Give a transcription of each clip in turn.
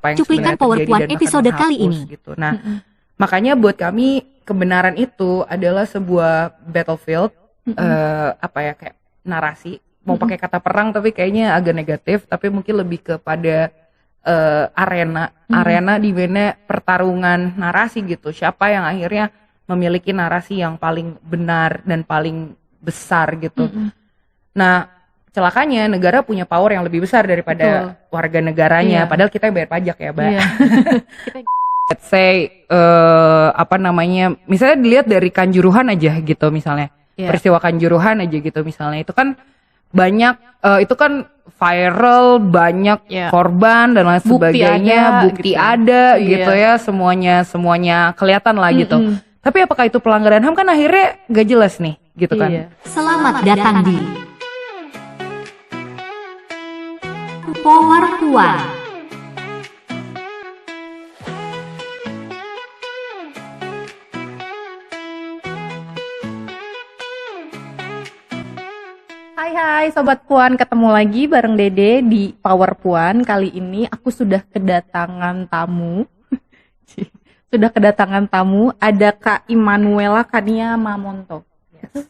apa yang Cuplikan sebenarnya Power terjadi Puan dan akan episode kali menghapus ini. gitu. Nah, makanya buat kami kebenaran itu adalah sebuah battlefield, apa ya, kayak narasi. Mau pakai kata perang tapi kayaknya agak negatif, tapi mungkin lebih kepada arena di mana pertarungan narasi gitu. Siapa yang akhirnya memiliki narasi yang paling benar dan paling besar gitu. Nah, celakanya negara punya power yang lebih besar daripada warga negaranya. Iya. Padahal kita yang bayar pajak ya, Mbak. Iya. Let's say apa namanya, misalnya dilihat dari Kanjuruhan aja gitu misalnya. Iya. Peristiwa Kanjuruhan aja gitu misalnya. Itu kan banyak itu kan viral, banyak Iya. korban dan lain Bukti sebagainya, ada, bukti gitu. ada Iya. gitu ya, semuanya kelihatan lah gitu. Tapi apakah itu pelanggaran HAM, kan akhirnya gak jelas nih gitu kan. Iya. Selamat datang di Power Puan. Hai Sobat Puan, ketemu lagi bareng Dede di Power Puan. Kali ini aku sudah kedatangan tamu. Sudah kedatangan tamu, ada Kak Immanuela Kania Mamonto. Yes.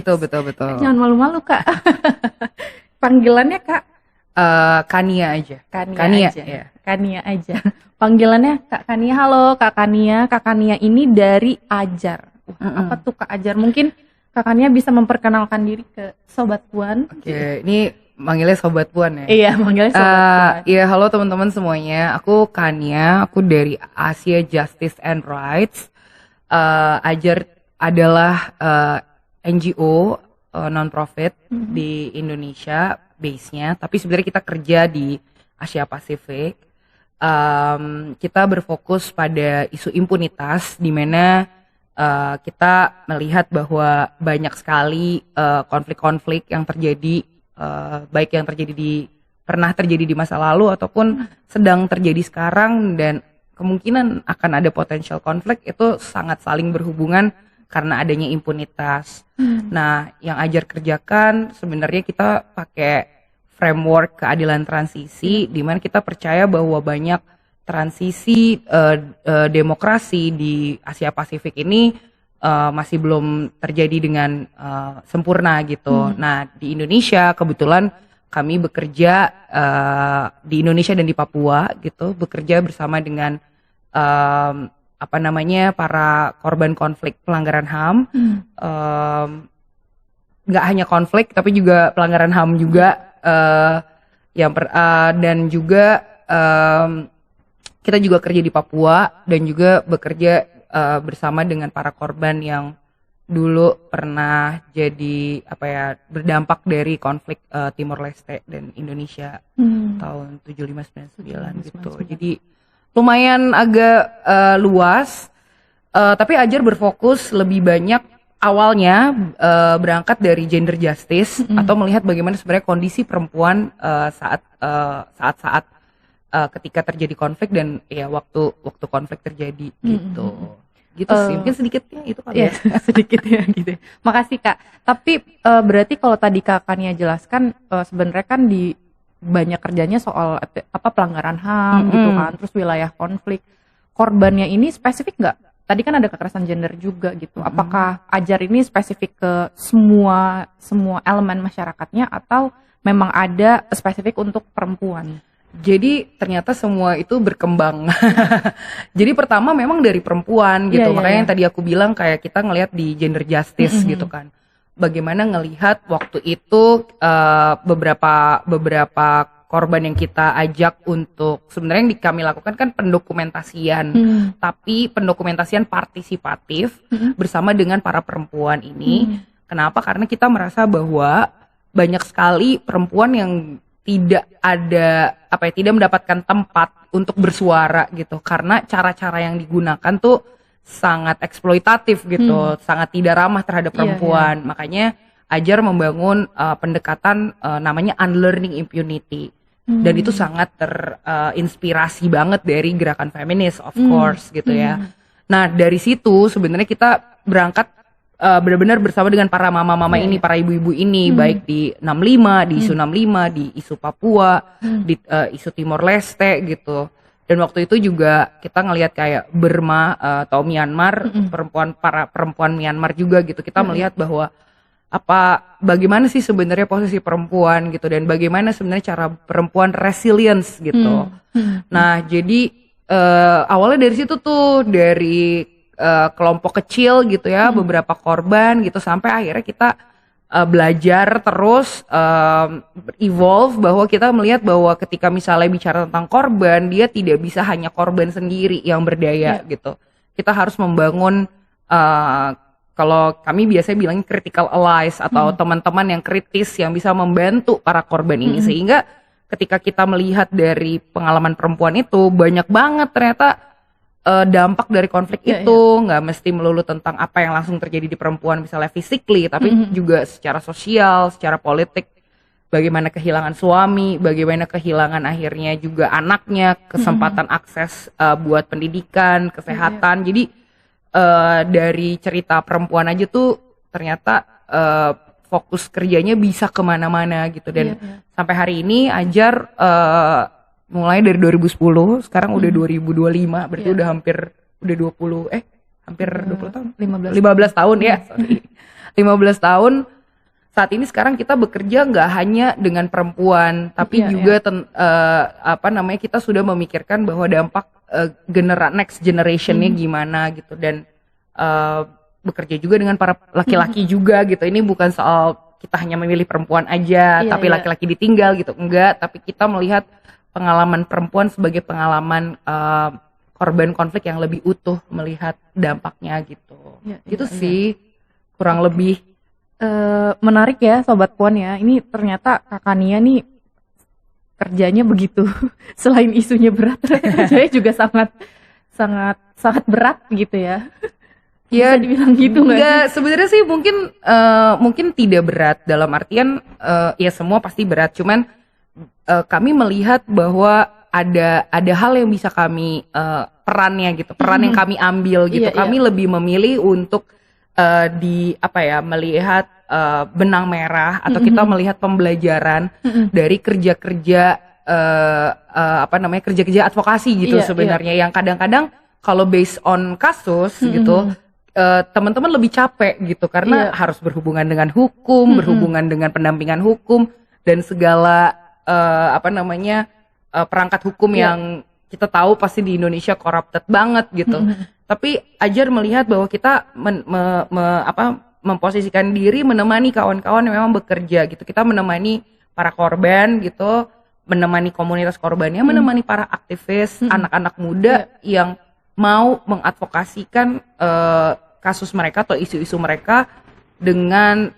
Betul. Jangan malu-malu Kak. Panggilannya Kak Kania aja. Kania aja. ya. Kania aja. Panggilannya Kak Kania. Halo Kak Kania. Kak Kania ini dari Ajar. Apa tuh Kak Ajar? Mungkin Kak Kania bisa memperkenalkan diri ke Sobat Puan. Oke, ini manggilnya Sobat Puan ya. Iya, manggilnya Sobat Puan. Iya, halo teman-teman semuanya. Aku Kania, aku dari Asia Justice and Rights. Ajar adalah NGO non-profit di Indonesia base-nya, tapi sebenarnya kita kerja di Asia Pasifik. Kita berfokus pada isu impunitas, di mana kita melihat bahwa banyak sekali konflik-konflik yang terjadi, baik yang pernah terjadi di masa lalu ataupun sedang terjadi sekarang, dan kemungkinan akan ada potensial konflik itu sangat saling berhubungan karena adanya impunitas. Nah, yang Ajar kerjakan sebenarnya kita pakai framework keadilan transisi, di mana kita percaya bahwa banyak transisi demokrasi di Asia Pasifik ini masih belum terjadi dengan sempurna gitu. Nah, di Indonesia kebetulan kami bekerja di Indonesia dan di Papua gitu, bekerja bersama dengan para korban konflik pelanggaran HAM. Nggak hanya konflik tapi juga pelanggaran HAM juga, dan juga kita juga kerja di Papua dan juga bekerja bersama dengan para korban yang dulu pernah jadi berdampak dari konflik Timor Leste dan Indonesia tahun 75-99 gitu. Jadi lumayan agak luas, tapi Ajar berfokus lebih banyak awalnya berangkat dari gender justice atau melihat bagaimana sebenarnya kondisi perempuan saat ketika terjadi konflik dan ya waktu konflik terjadi gitu. Gitu sih, mungkin sedikitnya itu kali ya. Sedikit ya gitu. Makasih Kak. Tapi berarti kalau tadi Kak Kania jelaskan, sebenarnya kan di banyak kerjanya soal pelanggaran HAM gitu kan, terus wilayah konflik. Korbannya ini spesifik nggak? Tadi kan ada kekerasan gender juga gitu. Apakah Ajar ini spesifik ke semua elemen masyarakatnya atau memang ada spesifik untuk perempuan? Jadi ternyata semua itu berkembang. Jadi pertama memang dari perempuan gitu. Makanya yang tadi aku bilang kayak kita ngelihat di gender justice gitu kan. Bagaimana ngelihat waktu itu beberapa korban yang kita ajak untuk sebenarnya yang kami lakukan kan pendokumentasian. Tapi pendokumentasian partisipatif bersama dengan para perempuan ini. Kenapa? Karena kita merasa bahwa banyak sekali perempuan yang tidak mendapatkan tempat untuk bersuara gitu, karena cara-cara yang digunakan tuh sangat eksploitatif gitu, sangat tidak ramah terhadap perempuan. Makanya Ajar membangun pendekatan namanya unlearning impunity, dan itu sangat terinspirasi banget dari gerakan feminis of course gitu ya. Nah dari situ sebenarnya kita berangkat benar-benar bersama dengan para mama-mama ini, para ibu-ibu ini, baik di 65, di isu 65, di isu Papua, di isu Timor Leste gitu. Dan waktu itu juga kita ngelihat kayak Burma atau Myanmar, para perempuan Myanmar juga gitu. Kita melihat bahwa bagaimana sih sebenarnya posisi perempuan gitu, dan bagaimana sebenarnya cara perempuan resilience gitu. Nah, jadi awalnya dari situ tuh, dari kelompok kecil gitu ya, beberapa korban gitu, sampai akhirnya kita belajar terus, evolve, bahwa kita melihat bahwa ketika misalnya bicara tentang korban, dia tidak bisa hanya korban sendiri yang berdaya gitu. Kita harus membangun kalau kami biasanya bilang critical allies atau teman-teman yang kritis yang bisa membantu para korban ini, sehingga ketika kita melihat dari pengalaman perempuan itu, banyak banget ternyata dampak dari konflik itu nggak mesti melulu tentang apa yang langsung terjadi di perempuan misalnya physically, tapi juga secara sosial, secara politik, bagaimana kehilangan suami, bagaimana kehilangan akhirnya juga anaknya, kesempatan akses buat pendidikan, kesehatan. Jadi dari cerita perempuan aja tuh ternyata fokus kerjanya bisa kemana-mana gitu, dan sampai hari ini Ajar mulai dari 2010, sekarang udah 2025, berarti udah hampir 20 tahun, 15 tahun ya, sorry. 15 tahun. Saat ini sekarang kita bekerja nggak hanya dengan perempuan, tapi juga kita sudah memikirkan bahwa dampak next generationnya gimana gitu, dan bekerja juga dengan para laki-laki juga gitu. Ini bukan soal kita hanya memilih perempuan aja, tapi laki-laki ditinggal gitu, enggak. Tapi kita melihat pengalaman perempuan sebagai pengalaman korban konflik yang lebih utuh, melihat dampaknya gitu. Gitu sih kurang lebih. Menarik ya Sobat Puan ya. Ini ternyata Kakak Nia nih kerjanya begitu. Selain isunya berat, kerjanya juga sangat berat gitu ya. Ya, bisa dibilang gitu nggak sih? Sebenarnya sih mungkin tidak berat dalam artian ya semua pasti berat. Cuman kami melihat bahwa ada hal yang bisa kami perannya gitu, peran yang kami ambil gitu. Kami lebih memilih untuk melihat benang merah, atau kita melihat pembelajaran dari kerja-kerja kerja-kerja advokasi gitu sebenarnya, yang kadang-kadang kalau based on kasus gitu teman-teman lebih capek gitu, karena harus berhubungan dengan hukum, berhubungan dengan pendampingan hukum dan segala perangkat hukum yang kita tahu pasti di Indonesia corrupted banget gitu. Tapi Ajar melihat bahwa kita memposisikan diri menemani kawan-kawan yang memang bekerja gitu. Kita menemani para korban gitu, menemani komunitas korbannya, menemani para aktivis, anak-anak muda yang mau mengadvokasikan kasus mereka atau isu-isu mereka dengan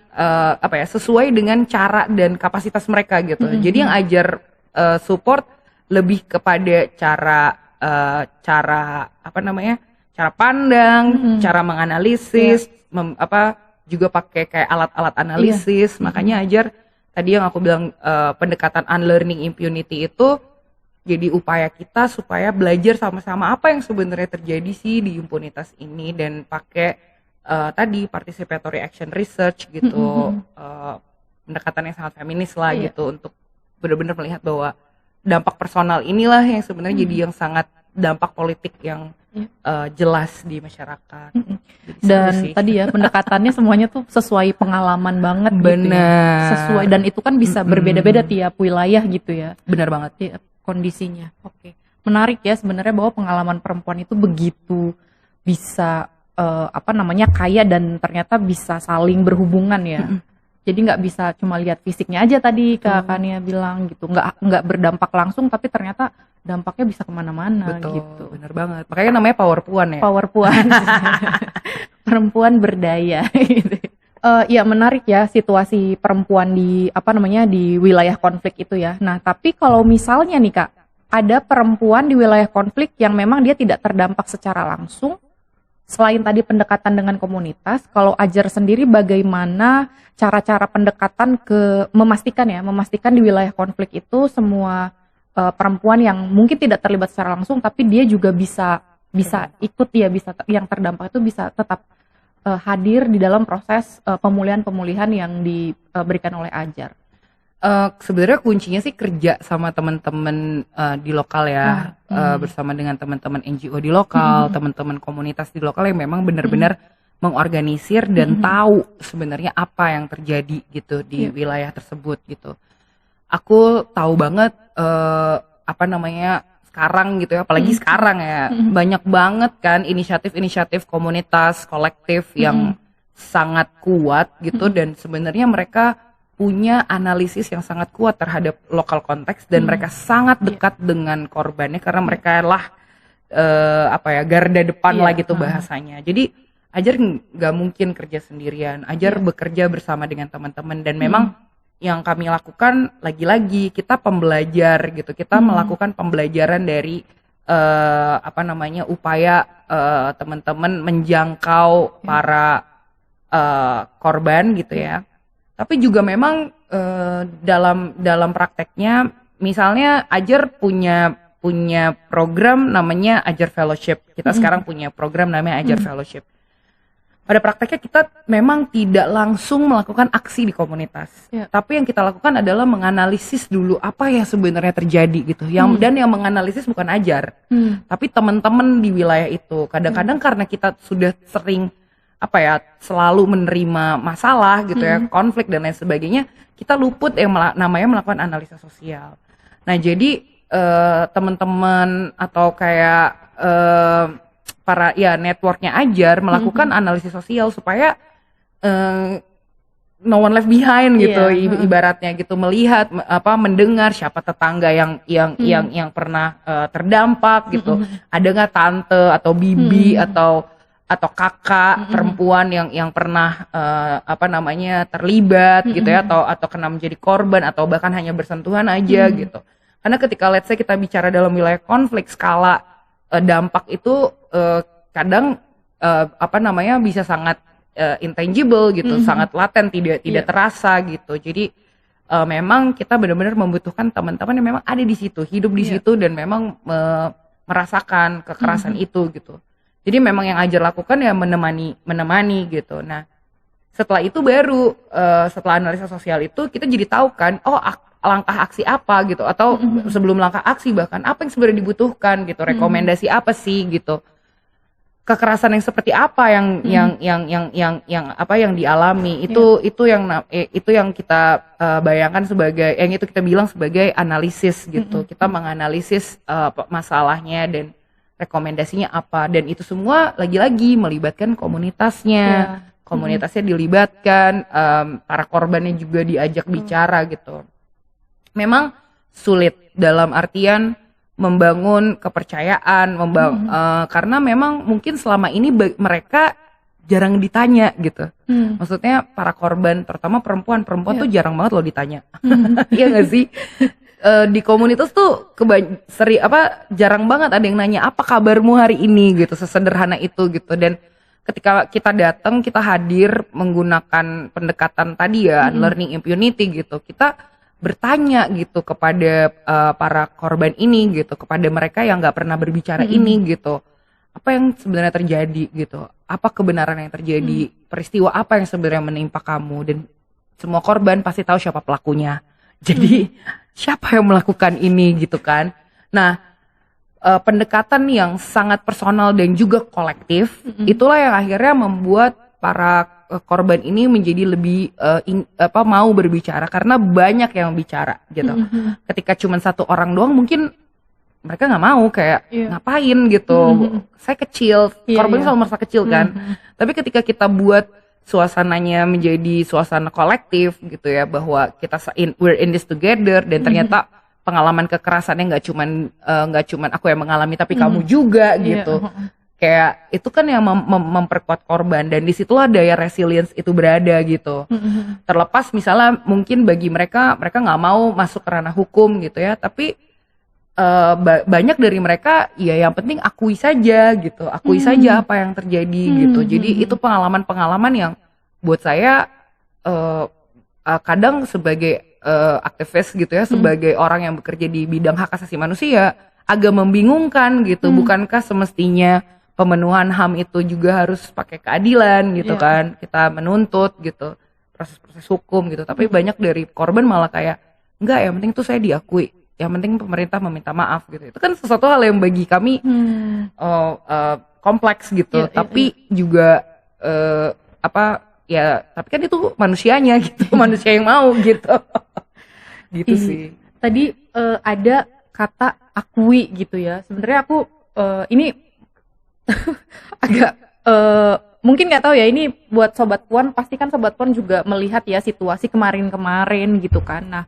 sesuai dengan cara dan kapasitas mereka gitu. Jadi yang Ajar support lebih kepada cara pandang, cara menganalisis, juga pakai kayak alat-alat analisis. Makanya Ajar tadi yang aku bilang pendekatan unlearning impunity itu jadi upaya kita supaya belajar sama-sama apa yang sebenarnya terjadi sih di impunitas ini, dan pakai tadi participatory action research gitu, pendekatan yang sangat feminis lah gitu, untuk benar-benar melihat bahwa dampak personal inilah yang sebenarnya jadi yang sangat dampak politik yang jelas di masyarakat. Dan tadi ya pendekatannya semuanya tuh sesuai pengalaman banget. Bener. Gitu ya. Sesuai, dan itu kan bisa berbeda-beda tiap wilayah gitu ya. Benar banget. Tiap kondisinya. Oke. Menarik ya sebenarnya bahwa pengalaman perempuan itu begitu bisa kaya, dan ternyata bisa saling berhubungan ya. Jadi nggak bisa cuma lihat fisiknya aja tadi Kak Nia bilang gitu, nggak berdampak langsung, tapi ternyata dampaknya bisa kemana-mana. Betul, gitu. Bener banget. Makanya namanya Power Puan ya. Power Puan, perempuan berdaya. Gitu. Ya menarik ya situasi perempuan di di wilayah konflik itu ya. Nah tapi kalau misalnya nih Kak, ada perempuan di wilayah konflik yang memang dia tidak terdampak secara langsung. Selain tadi pendekatan dengan komunitas, kalau Ajar sendiri bagaimana cara-cara pendekatan memastikan di wilayah konflik itu semua perempuan yang mungkin tidak terlibat secara langsung, tapi dia juga bisa ikut ya, bisa yang terdampak itu bisa tetap hadir di dalam proses pemulihan yang diberikan oleh Ajar. Sebenarnya kuncinya sih kerja sama teman-teman di lokal ya, bersama dengan teman-teman NGO di lokal, teman-teman komunitas di lokal yang memang benar-benar mengorganisir dan tahu sebenarnya apa yang terjadi gitu di wilayah tersebut gitu. Aku tahu banget apa namanya sekarang gitu ya, apalagi sekarang ya, banyak banget kan inisiatif-inisiatif komunitas kolektif yang sangat kuat gitu, dan sebenarnya mereka punya analisis yang sangat kuat terhadap lokal konteks, dan mereka sangat dekat dengan korbannya karena mereka lah apa ya, garda depan lah gitu bahasanya. Jadi Ajar nggak mungkin kerja sendirian, Ajar bekerja bersama dengan teman-teman, dan memang yang kami lakukan lagi-lagi kita pembelajar gitu, kita melakukan pembelajaran dari apa namanya upaya teman-teman menjangkau para korban gitu ya. Tapi juga memang dalam prakteknya, misalnya Ajar punya program namanya Ajar Fellowship. Kita sekarang punya program namanya Ajar Fellowship. Pada prakteknya kita memang tidak langsung melakukan aksi di komunitas, tapi yang kita lakukan adalah menganalisis dulu apa yang sebenarnya terjadi gitu. Dan yang menganalisis bukan Ajar, tapi teman-teman di wilayah itu. Kadang-kadang karena kita sudah sering apa ya, selalu menerima masalah gitu ya, konflik dan lain sebagainya, kita luput yang namanya melakukan analisa sosial. Nah jadi teman-teman atau kayak para ya networknya Ajar melakukan analisis sosial supaya no one left behind gitu, ibaratnya gitu, melihat apa, mendengar siapa tetangga yang pernah terdampak gitu, ada nggak tante atau bibi atau kakak perempuan yang pernah apa namanya terlibat gitu ya, atau kena menjadi korban, atau bahkan hanya bersentuhan aja gitu. Karena ketika let's say kita bicara dalam wilayah konflik, skala dampak itu kadang apa namanya bisa sangat intangible gitu, sangat laten, tidak terasa gitu. Jadi memang kita benar-benar membutuhkan teman-teman yang memang ada di situ, hidup di situ, dan memang merasakan kekerasan itu gitu. Jadi memang yang Ajar lakukan ya menemani gitu. Nah setelah itu baru setelah analisa sosial itu kita jadi tahu kan, oh langkah aksi apa gitu, atau sebelum langkah aksi bahkan apa yang sebenarnya dibutuhkan gitu, rekomendasi apa sih gitu, kekerasan yang seperti apa yang apa yang dialami itu yang kita bayangkan sebagai, yang itu kita bilang sebagai analisis gitu. Kita menganalisis masalahnya dan rekomendasinya apa, dan itu semua lagi-lagi melibatkan komunitasnya, komunitasnya dilibatkan, para korbannya juga diajak bicara gitu. Memang sulit dalam artian membangun kepercayaan, karena memang mungkin selama ini mereka jarang ditanya gitu. Maksudnya para korban, terutama perempuan tuh jarang banget loh ditanya. Iya nggak sih? Di komunitas tuh jarang banget ada yang nanya apa kabarmu hari ini gitu, sesederhana itu gitu. Dan ketika kita datang, kita hadir menggunakan pendekatan tadi ya, learning impunity gitu, kita bertanya gitu kepada para korban ini gitu, kepada mereka yang nggak pernah berbicara ini gitu, apa yang sebenarnya terjadi gitu, apa kebenaran yang terjadi, peristiwa apa yang sebenarnya menimpa kamu, dan semua korban pasti tahu siapa pelakunya. Jadi siapa yang melakukan ini gitu kan. Nah pendekatan yang sangat personal dan juga kolektif, itulah yang akhirnya membuat para korban ini menjadi lebih mau berbicara, karena banyak yang bicara gitu. Ketika cuma satu orang doang mungkin mereka nggak mau, kayak ngapain gitu, saya kecil, korban selalu merasa kecil kan. Tapi ketika kita buat suasananya menjadi suasana kolektif gitu ya, bahwa kita we're in this together, dan ternyata pengalaman kekerasannya nggak cuman aku yang mengalami, tapi kamu juga gitu. Kayak itu kan yang memperkuat korban, dan disitulah daya resilience itu berada gitu. Terlepas misalnya mungkin bagi mereka nggak mau masuk ke ranah hukum gitu ya, tapi banyak dari mereka ya yang penting akui saja gitu, akui saja apa yang terjadi gitu. Jadi itu pengalaman-pengalaman yang buat saya kadang sebagai aktivis gitu ya, sebagai orang yang bekerja di bidang hak asasi manusia, agak membingungkan gitu. Bukankah semestinya pemenuhan HAM itu juga harus pakai keadilan gitu kan, kita menuntut gitu, proses-proses hukum gitu, tapi banyak dari korban malah kayak enggak, yang penting tuh saya diakui, yang penting pemerintah meminta maaf gitu. Itu kan sesuatu hal yang bagi kami kompleks gitu, tapi juga tapi kan itu manusianya gitu, manusia yang mau gitu. Gitu sih. Tadi ada kata akui gitu ya. Sebenarnya aku ini agak mungkin nggak tahu ya, ini buat Sobat Puan, pasti kan Sobat Puan juga melihat ya situasi kemarin-kemarin gitu kan. Nah,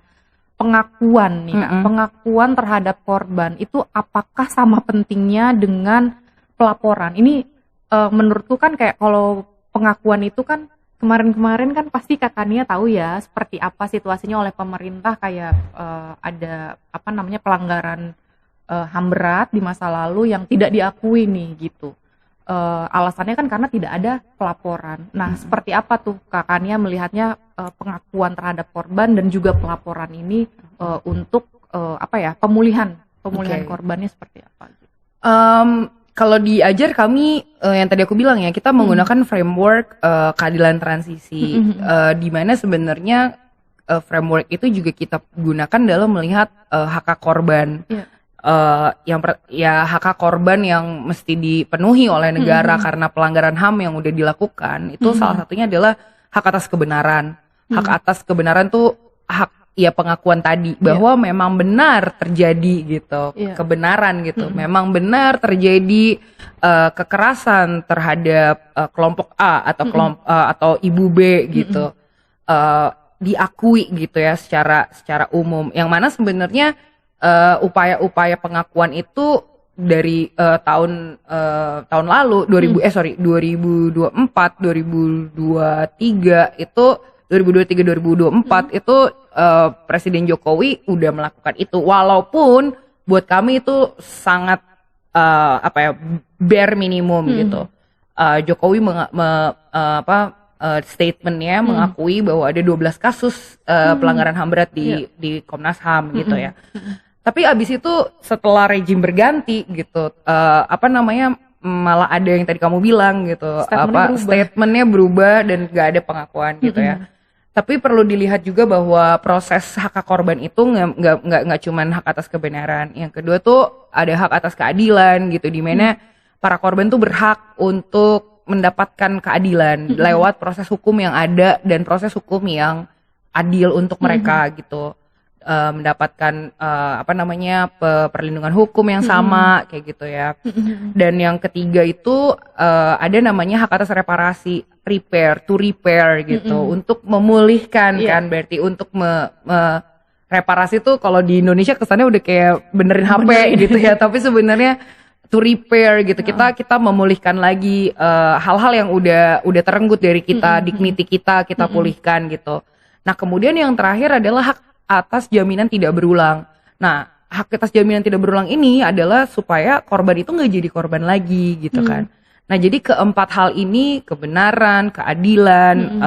pengakuan nih Kak, pengakuan terhadap korban itu apakah sama pentingnya dengan pelaporan? Ini menurutku kan kayak kalau pengakuan itu kan kemarin-kemarin kan pasti Kakaknya tahu ya seperti apa situasinya oleh pemerintah, kayak ada pelanggaran HAM berat di masa lalu yang tidak diakui nih gitu. Alasannya kan karena tidak ada pelaporan. Nah, seperti apa tuh Kakaknya melihatnya pengakuan terhadap korban dan juga pelaporan ini untuk pemulihan korbannya seperti apa? Kalau di Ajar kami yang tadi aku bilang ya, kita menggunakan framework keadilan transisi, di mana sebenarnya framework itu juga kita gunakan dalam melihat hak korban. Hak korban yang mesti dipenuhi oleh negara karena pelanggaran HAM yang udah dilakukan, itu salah satunya adalah hak atas kebenaran. Hak atas kebenaran tuh hak pengakuan tadi bahwa memang benar terjadi gitu, kebenaran gitu. Memang benar terjadi kekerasan terhadap kelompok A atau atau ibu B gitu. Diakui gitu ya secara umum. Yang mana sebenarnya upaya-upaya pengakuan itu dari tahun lalu 2024 2023 itu 2023-2024 itu Presiden Jokowi udah melakukan itu, walaupun buat kami itu sangat bare minimum gitu. Jokowi statementnya mengakui bahwa ada 12 kasus pelanggaran HAM berat di Komnas HAM gitu ya. Tapi abis itu setelah rejim berganti gitu, malah ada yang tadi kamu bilang gitu, statementnya berubah dan gak ada pengakuan gitu ya. Tapi perlu dilihat juga bahwa proses hak korban itu nggak cuman hak atas kebenaran. Yang kedua tuh ada hak atas keadilan gitu, di mana para korban tuh berhak untuk mendapatkan keadilan lewat proses hukum yang ada dan proses hukum yang adil untuk mereka gitu. Mendapatkan perlindungan hukum yang sama kayak gitu ya. Dan yang ketiga itu ada namanya hak atas reparasi, repair gitu, untuk memulihkan kan, berarti untuk reparasi tuh kalau di Indonesia kesannya udah kayak benerin HP gitu ya, tapi sebenarnya to repair gitu, kita memulihkan lagi hal-hal yang udah terenggut dari kita, dignity kita pulihkan gitu. Nah, kemudian yang terakhir adalah hak atas jaminan tidak berulang. Nah, hak atas jaminan tidak berulang ini adalah supaya korban itu nggak jadi korban lagi gitu kan. Nah, jadi keempat hal ini, kebenaran, keadilan,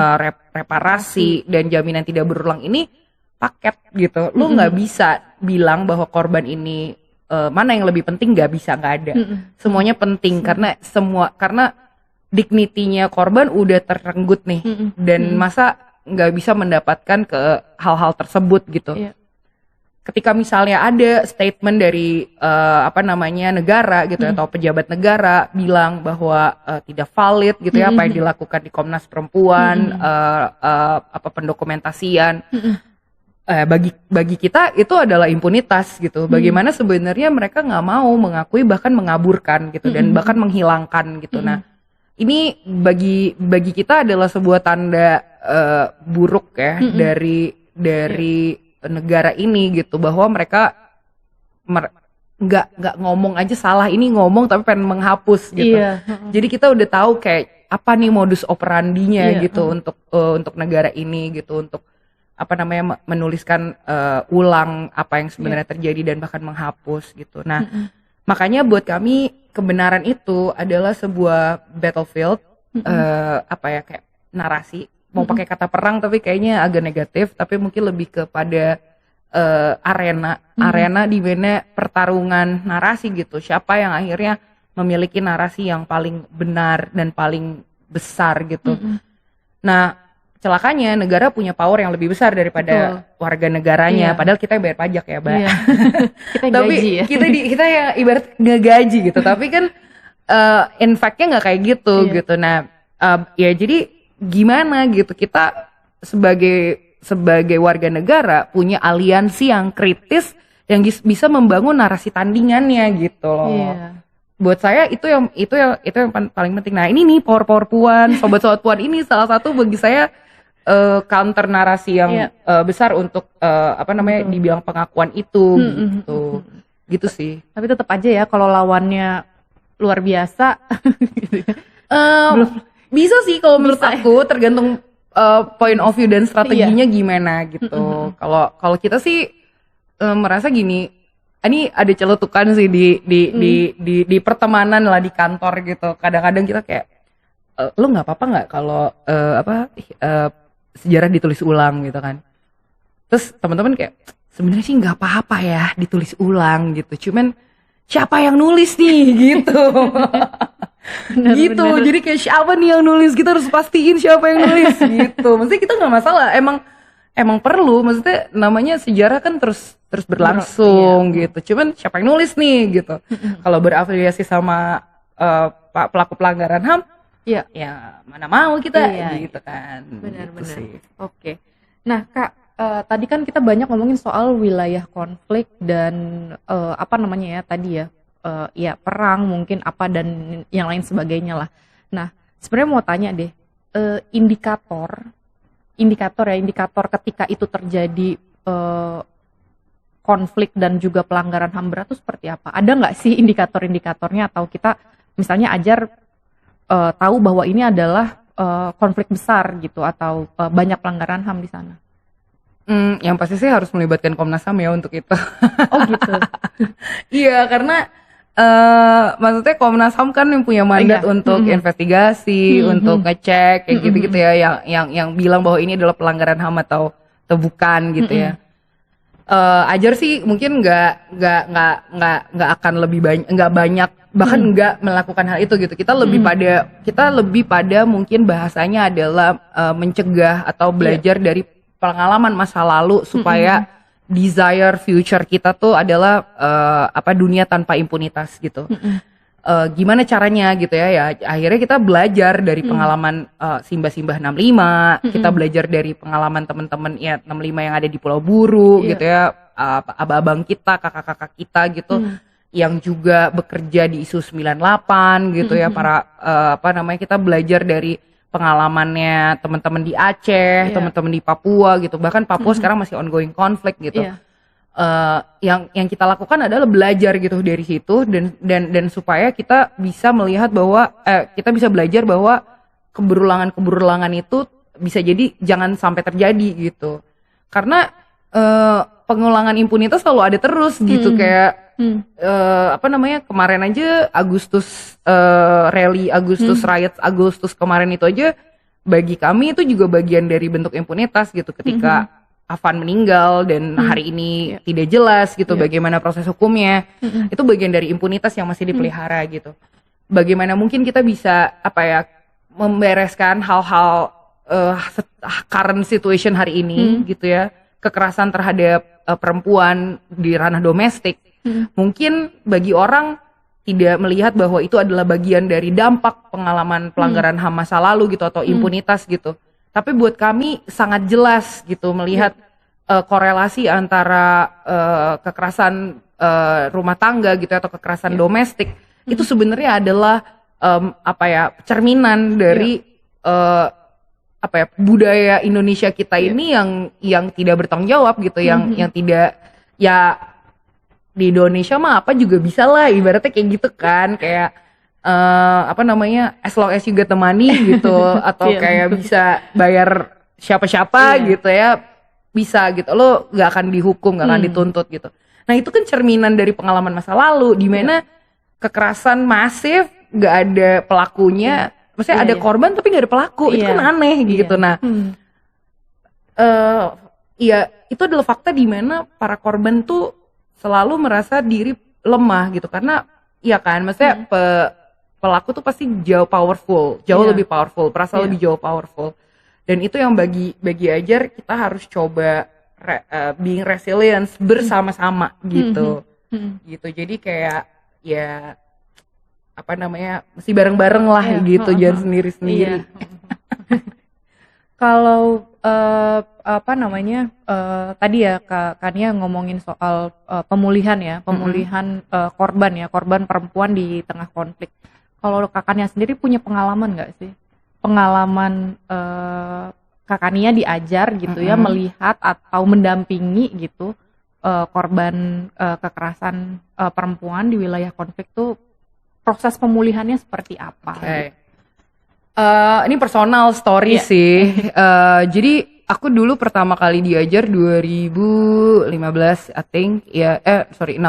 reparasi, dan jaminan tidak berulang ini paket gitu. Lu nggak bisa bilang bahwa korban ini mana yang lebih penting, nggak ada. Semuanya penting karena dignity-nya korban udah terenggut nih, dan masa nggak bisa mendapatkan ke hal-hal tersebut gitu. Ketika misalnya ada statement dari negara gitu atau pejabat negara bilang bahwa tidak valid gitu ya apa yang dilakukan di Komnas Perempuan, pendokumentasian, bagi kita itu adalah impunitas gitu. Bagaimana sebenarnya mereka nggak mau mengakui, bahkan mengaburkan gitu, dan bahkan menghilangkan gitu. Nah, ini bagi kita adalah sebuah tanda buruk ya dari negara ini gitu, bahwa mereka nggak ngomong aja salah, ini ngomong tapi pengen menghapus gitu. Jadi kita udah tahu kayak apa nih modus operandinya gitu untuk negara ini gitu, untuk menuliskan ulang apa yang sebenarnya terjadi dan bahkan menghapus gitu. Nah, makanya buat kami kebenaran itu adalah sebuah battlefield, kayak narasi. Mau pakai kata perang tapi kayaknya agak negatif, tapi mungkin lebih kepada arena di mana pertarungan narasi gitu. Siapa yang akhirnya memiliki narasi yang paling benar dan paling besar gitu. Nah, celakanya negara punya power yang lebih besar daripada warga negaranya. Padahal kita yang bayar pajak ya, Mbak. Kita yang Tapi gaji ya. kita ya ibarat ngegaji gitu. Tapi kan in fact-nya nggak kayak gitu gitu. Nah, ya jadi gimana gitu kita sebagai warga negara punya aliansi yang kritis yang bisa membangun narasi tandingannya gitu loh. Buat saya itu yang paling penting. Nah, ini nih power puan, sobat-sobat puan ini salah satu bagi saya counter narasi yang besar untuk dibilang pengakuan itu gitu. Gitu sih. Tapi tetap aja ya kalau lawannya luar biasa gitu ya. Bisa sih kalau menurut aku tergantung point of view dan strateginya gimana gitu. Kalau kita sih merasa gini, ini ada celetukan sih di pertemanan lah di kantor gitu. Kadang-kadang kita kayak lu nggak apa-apa nggak kalau sejarah ditulis ulang gitu kan. Terus teman-teman kayak sebenarnya sih nggak apa-apa ya ditulis ulang gitu. Cuman siapa yang nulis nih gitu. Gitu. Jadi kayak siapa nih yang nulis, kita harus pastiin siapa yang nulis gitu. Maksudnya kita nggak masalah, emang perlu, maksudnya namanya sejarah kan terus berlangsung gitu. Cuman siapa yang nulis nih gitu. Kalau berafiliasi sama pelaku pelanggaran HAM, ya mana mau kita gitu kan. Benar-benar. Gitu. Oke. Nah, Kak, tadi kan kita banyak ngomongin soal wilayah konflik dan ya perang mungkin apa dan yang lain sebagainya lah. Nah, sebenarnya mau tanya deh, indikator ketika itu terjadi konflik dan juga pelanggaran HAM berat itu seperti apa? Ada nggak sih indikator-indikatornya atau kita misalnya tahu bahwa ini adalah konflik besar gitu atau banyak pelanggaran HAM di sana? Yang pasti sih harus melibatkan Komnas HAM ya untuk itu. Oh gitu. Iya, karena maksudnya Komnas HAM kan yang punya mandat untuk investigasi, untuk ngecek kayak gitu-gitu ya, yang bilang bahwa ini adalah pelanggaran HAM atau bukan gitu ya. Ajar sih mungkin nggak akan nggak banyak bahkan nggak melakukan hal itu gitu. Kita lebih pada mungkin bahasanya adalah mencegah atau belajar dari pengalaman masa lalu supaya desire future kita tuh adalah dunia tanpa impunitas gitu. Gimana caranya gitu ya akhirnya kita belajar dari pengalaman Simbah 65, kita belajar dari pengalaman teman-teman ya 65 yang ada di Pulau Buru gitu ya, abang-abang kita, kakak-kakak kita gitu yang juga bekerja di isu 98 gitu ya, para kita belajar dari pengalamannya teman-teman di Aceh, teman-teman di Papua gitu. Bahkan Papua sekarang masih ongoing konflik gitu. Yang kita lakukan adalah belajar gitu dari situ dan supaya kita bisa melihat bahwa kita bisa belajar bahwa keberulangan itu bisa jadi jangan sampai terjadi gitu. Karena pengulangan impunitas selalu ada terus gitu kayak kemarin aja Agustus rally Agustus riots Agustus kemarin itu aja bagi kami itu juga bagian dari bentuk impunitas gitu ketika Afan meninggal dan hari ini tidak jelas gitu bagaimana proses hukumnya. Itu bagian dari impunitas yang masih dipelihara gitu. Bagaimana mungkin kita bisa membereskan hal-hal current situation hari ini gitu ya. Kekerasan terhadap perempuan di ranah domestik. Mungkin bagi orang tidak melihat bahwa itu adalah bagian dari dampak pengalaman pelanggaran HAM masa lalu gitu atau impunitas gitu. Tapi buat kami sangat jelas gitu melihat korelasi antara kekerasan rumah tangga gitu atau kekerasan domestik itu sebenarnya adalah cerminan dari budaya Indonesia kita ini yang tidak bertanggung jawab gitu, yang tidak ya di Indonesia mah apa juga bisa lah ibaratnya kayak gitu kan, kayak as long as you get the money gitu atau kayak bisa bayar siapa-siapa gitu ya bisa gitu, lo gak akan dihukum, gak akan dituntut gitu. Nah itu kan cerminan dari pengalaman masa lalu di mana kekerasan masif gak ada pelakunya, maksudnya ada korban tapi gak ada pelaku, itu kan aneh gitu. Nah itu adalah fakta di mana para korban tuh selalu merasa diri lemah gitu karena maksudnya pelaku tuh pasti jauh lebih powerful, merasa lebih jauh powerful. Dan itu yang bagi Ajar kita harus coba being resilience bersama-sama gitu. Gitu. Jadi kayak ya apa namanya, mesti bareng-bareng lah gitu, jangan sendiri-sendiri. Kalau apa namanya, tadi ya Kak Kania ngomongin soal pemulihan korban perempuan di tengah konflik. Kalau Kak Kania sendiri punya pengalaman nggak sih? Pengalaman Kak Kania di Ajar gitu ya, melihat atau mendampingi gitu korban kekerasan perempuan di wilayah konflik tuh, proses pemulihannya seperti apa? Gitu? Ini personal story sih. Jadi aku dulu pertama kali diajar 2015 I think 16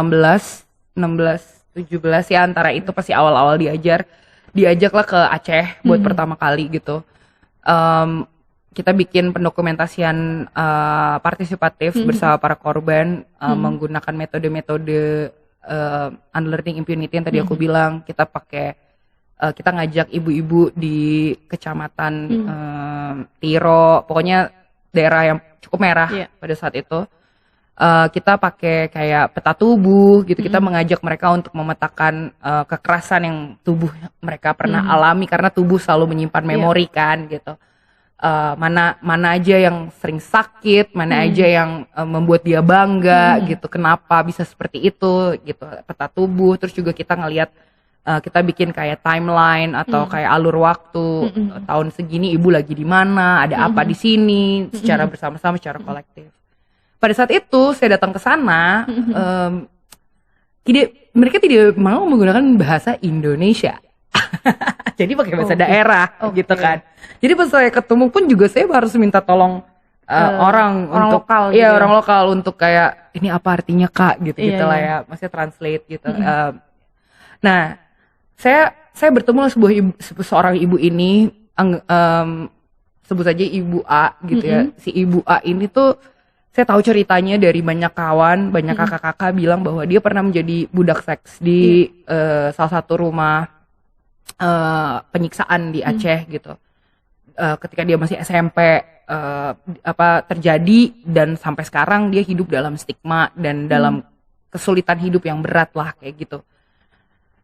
17 ya, antara itu pasti awal-awal diajaklah ke Aceh buat pertama kali gitu. Kita bikin pendokumentasian partisipatif bersama para korban, menggunakan metode-metode unlearning impunity yang tadi aku bilang. Kita ngajak ibu-ibu di kecamatan Tiro, pokoknya daerah yang cukup merah pada saat itu. Kita pakai kayak peta tubuh gitu, kita mengajak mereka untuk memetakan kekerasan yang tubuh mereka pernah alami, karena tubuh selalu menyimpan memori kan gitu. Mana aja yang sering sakit, mana aja yang membuat dia bangga gitu, kenapa bisa seperti itu gitu, peta tubuh. Terus juga kita ngelihat, kita bikin kayak timeline atau kayak alur waktu, tahun segini ibu lagi di mana, ada apa di sini, secara bersama-sama, secara kolektif. Pada saat itu saya datang ke sana, mereka tidak mau menggunakan bahasa Indonesia. Jadi pakai bahasa daerah gitu kan. Jadi pas saya ketemu pun juga saya harus minta tolong orang untuk lokal, orang lokal untuk kayak, ini apa artinya Kak gitu lah ya, maksudnya translate gitu. Nah, saya bertemu seorang ibu ini, sebut saja Ibu A gitu ya. Si Ibu A ini tuh saya tahu ceritanya dari banyak kawan, banyak kakak-kakak bilang bahwa dia pernah menjadi budak seks di salah satu rumah penyiksaan di Aceh gitu. Ketika dia masih SMP terjadi, dan sampai sekarang dia hidup dalam stigma dan dalam kesulitan hidup yang berat lah kayak gitu.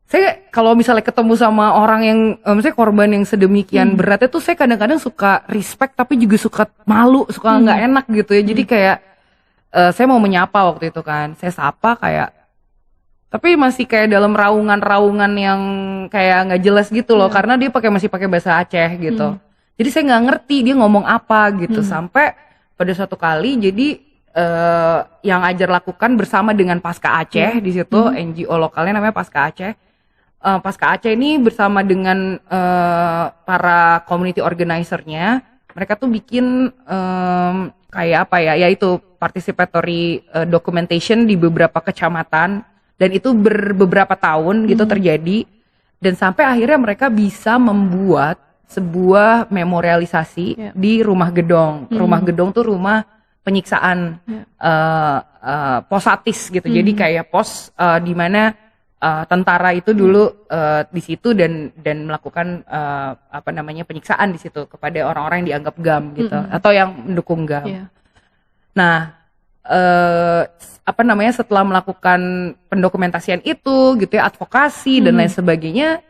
Saya kalau misalnya ketemu sama orang yang misalnya korban yang sedemikian beratnya tuh, saya kadang-kadang suka respect tapi juga suka malu, suka nggak enak gitu ya. Jadi kayak saya mau menyapa waktu itu kan, saya sapa kayak, tapi masih kayak dalam raungan-raungan yang kayak nggak jelas gitu loh, karena dia masih pakai bahasa Aceh gitu. Jadi saya nggak ngerti dia ngomong apa gitu, sampai pada suatu kali jadi yang Ajar lakukan bersama dengan Pasca Aceh di situ, NGO lokalnya namanya Pasca Aceh. Pasca Aceh ini bersama dengan para community organizer-nya, mereka tuh bikin kayak apa ya, yaitu participatory documentation di beberapa kecamatan, dan itu beberapa tahun gitu terjadi, dan sampai akhirnya mereka bisa membuat sebuah memorialisasi di Rumah Gedong. Rumah Gedong tuh rumah penyiksaan posatis gitu, jadi kayak pos di mana tentara itu dulu di situ dan melakukan penyiksaan di situ kepada orang-orang yang dianggap GAM gitu, atau yang mendukung GAM. Nah, setelah melakukan pendokumentasian itu gitu ya, advokasi dan lain sebagainya,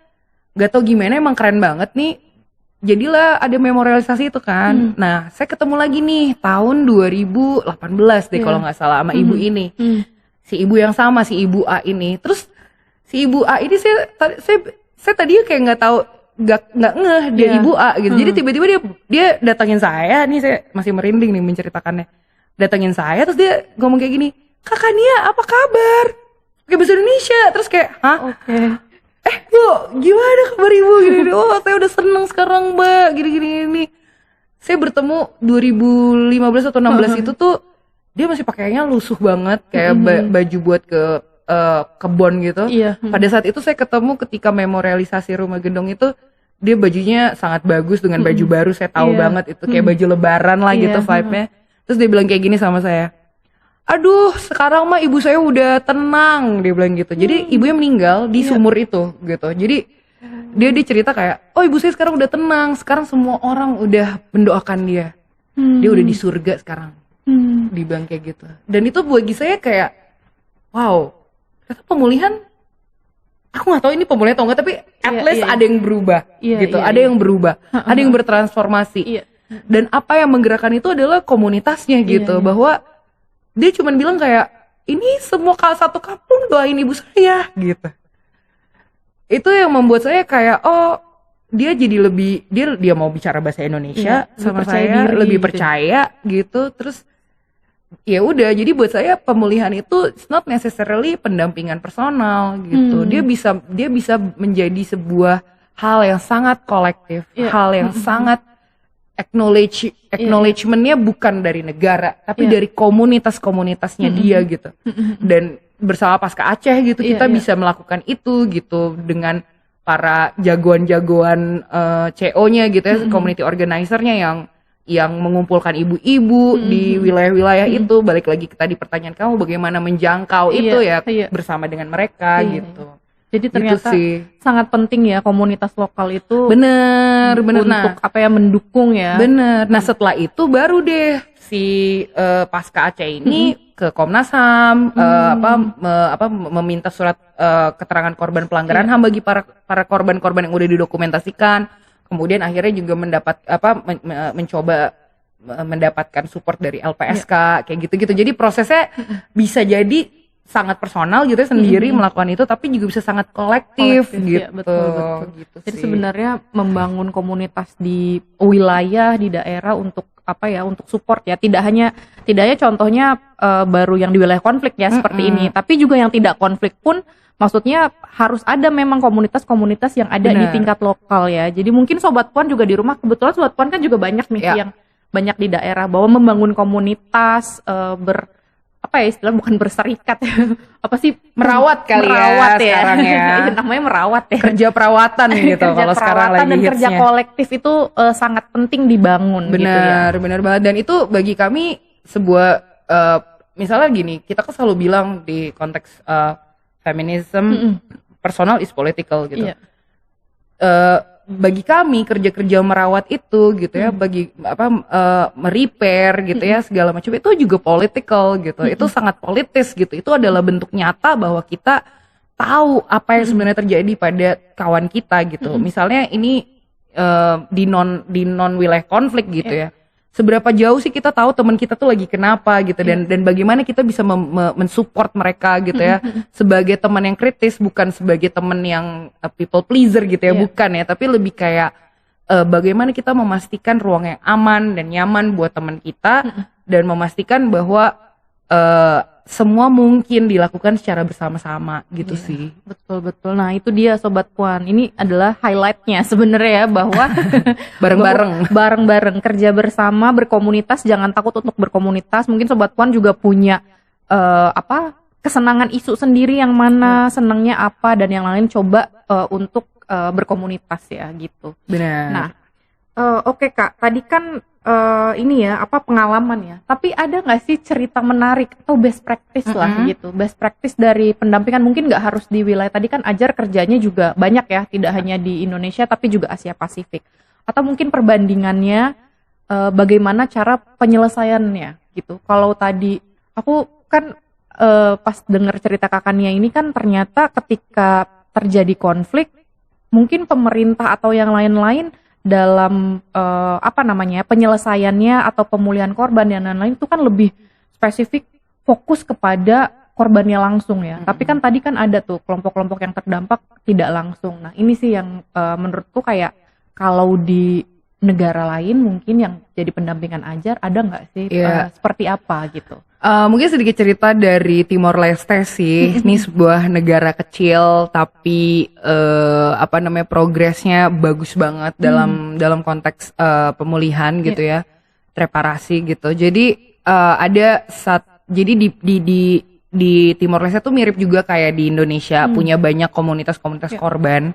gak tau gimana emang keren banget nih, jadilah ada memorialisasi itu kan. Nah, saya ketemu lagi nih tahun 2018 deh kalau nggak salah sama ibu ini, si ibu yang sama, si Ibu A ini. Terus si Ibu A ini saya tadinya kayak nggak tahu, nggak ngeh dia Ibu A gitu. Jadi tiba-tiba dia datangin saya, nih saya masih merinding nih menceritakannya. Datangin saya terus dia ngomong kayak gini, "Kak Kania, apa kabar?" Kayak bahasa Indonesia. Terus kayak, "Hah? Bu, gimana kabar ibu?" Gini. "Oh, saya udah seneng sekarang, Mbak." Gini. Saya bertemu 2015 atau 16 itu tuh dia masih pakainya lusuh banget, kayak baju buat ke kebon gitu. Pada saat itu saya ketemu ketika memorialisasi Rumah Gedong itu, dia bajunya sangat bagus dengan baju baru, saya tahu banget itu kayak baju lebaran lah gitu vibe-nya. Terus dia bilang kayak gini sama saya, "Aduh, sekarang mah ibu saya udah tenang," dia bilang gitu. Jadi ibunya meninggal di sumur itu gitu. Jadi Dia cerita kayak, oh ibu saya sekarang udah tenang, sekarang semua orang udah mendoakan dia. Dia udah di surga sekarang. Dibilang kayak gitu. Dan itu bagi saya kayak, wow, ternyata pemulihan, aku nggak tahu ini pemulihan atau enggak, tapi at least ada yang berubah gitu, ada yang berubah, ada yang bertransformasi. Dan apa yang menggerakkan itu adalah komunitasnya gitu, bahwa dia cuma bilang kayak, ini semua satu kampung doain ibu saya gitu. Itu yang membuat saya kayak, oh dia jadi lebih, dia mau bicara bahasa Indonesia sama saya, lebih percaya gitu. Terus ya udah, jadi buat saya pemulihan itu it's not necessarily pendampingan personal gitu. Dia bisa menjadi sebuah hal yang sangat kolektif, hal yang sangat acknowledgementnya bukan dari negara, tapi dari komunitasnya dia gitu. Dan bersama Pasca Aceh gitu, kita bisa melakukan itu gitu dengan para jagoan-jagoan CO-nya gitu ya, community organizer-nya yang mengumpulkan ibu-ibu di wilayah-wilayah itu. Balik lagi ke tadi pertanyaan kamu, bagaimana menjangkau itu ya bersama dengan mereka gitu. Jadi ternyata gitu sangat penting ya komunitas lokal itu. Bener. Untuk mendukung ya. Bener. Nah setelah itu baru deh si Pasca Aceh ini ke Komnas HAM meminta surat keterangan korban pelanggaran HAM bagi para korban-korban yang udah didokumentasikan. Kemudian akhirnya juga mencoba mendapatkan support dari LPSK kayak gitu-gitu. Jadi prosesnya bisa jadi sangat personal gitu ya, sendiri melakukan itu, tapi juga bisa sangat kolektif gitu. Ya, betul. Gitu. Jadi sebenarnya membangun komunitas di wilayah, di daerah untuk untuk support ya. Tidak hanya contohnya baru yang di wilayah konflik ya seperti ini, tapi juga yang tidak konflik pun maksudnya harus ada memang komunitas-komunitas yang ada di tingkat lokal ya. Jadi mungkin Sobat Puan juga di rumah, kebetulan Sobat Puan kan juga banyak nih yang banyak di daerah, bahwa membangun komunitas istilah bukan berserikat ya. Merawat kali ya sekarang ya. Namanya merawat ya. Kerja perawatan gitu kalau sekarang lagi dan kerja kolektif itu sangat penting dibangun gitu ya. Benar banget. Dan itu bagi kami sebuah misalnya gini, kita kan selalu bilang di konteks feminism, personal is political gitu. Bagi kami kerja merawat itu gitu ya, bagi merepair gitu ya segala macam, itu juga political gitu. Itu sangat politis gitu. Itu adalah bentuk nyata bahwa kita tahu apa yang sebenarnya terjadi pada kawan kita gitu. Misalnya ini di non wilayah konflik gitu ya. Seberapa jauh sih kita tahu teman kita tuh lagi kenapa gitu, dan bagaimana kita bisa mensupport mereka gitu ya, sebagai teman yang kritis, bukan sebagai teman yang people pleaser gitu ya, bukan ya, tapi lebih kayak bagaimana kita memastikan ruang yang aman dan nyaman buat teman kita, dan memastikan bahwa semua mungkin dilakukan secara bersama-sama gitu sih. Betul. Nah itu dia Sobat Puan, ini adalah highlightnya sebenarnya ya, bahwa bareng-bareng kerja bersama, berkomunitas, jangan takut untuk berkomunitas. Mungkin Sobat Puan juga punya kesenangan isu sendiri, yang mana senangnya apa, dan yang lain coba untuk berkomunitas ya gitu. Benar. Nah oke Kak, tadi kan ini ya pengalaman ya, tapi ada nggak sih cerita menarik atau best practice lah gitu, best practice dari pendampingan? Mungkin nggak harus di wilayah, tadi kan Ajar kerjanya juga banyak ya, tidak hanya di Indonesia tapi juga Asia Pasifik, atau mungkin perbandingannya bagaimana cara penyelesaiannya gitu. Kalau tadi aku kan pas dengar cerita kakaknya ini kan, ternyata ketika terjadi konflik mungkin pemerintah atau yang lain-lain dalam penyelesaiannya atau pemulihan korban dan lain-lain itu kan lebih spesifik, fokus kepada korbannya langsung ya. Tapi kan tadi kan ada tuh kelompok-kelompok yang terdampak tidak langsung. Nah ini sih yang menurutku kayak, kalau di negara lain mungkin yang jadi pendampingan Ajar, ada nggak sih seperti apa gitu? Mungkin sedikit cerita dari Timor Leste sih. Ini sebuah negara kecil tapi progresnya bagus banget dalam konteks pemulihan gitu ya, reparasi gitu. Jadi jadi di Timor Leste tuh mirip juga kayak di Indonesia, punya banyak komunitas-komunitas korban.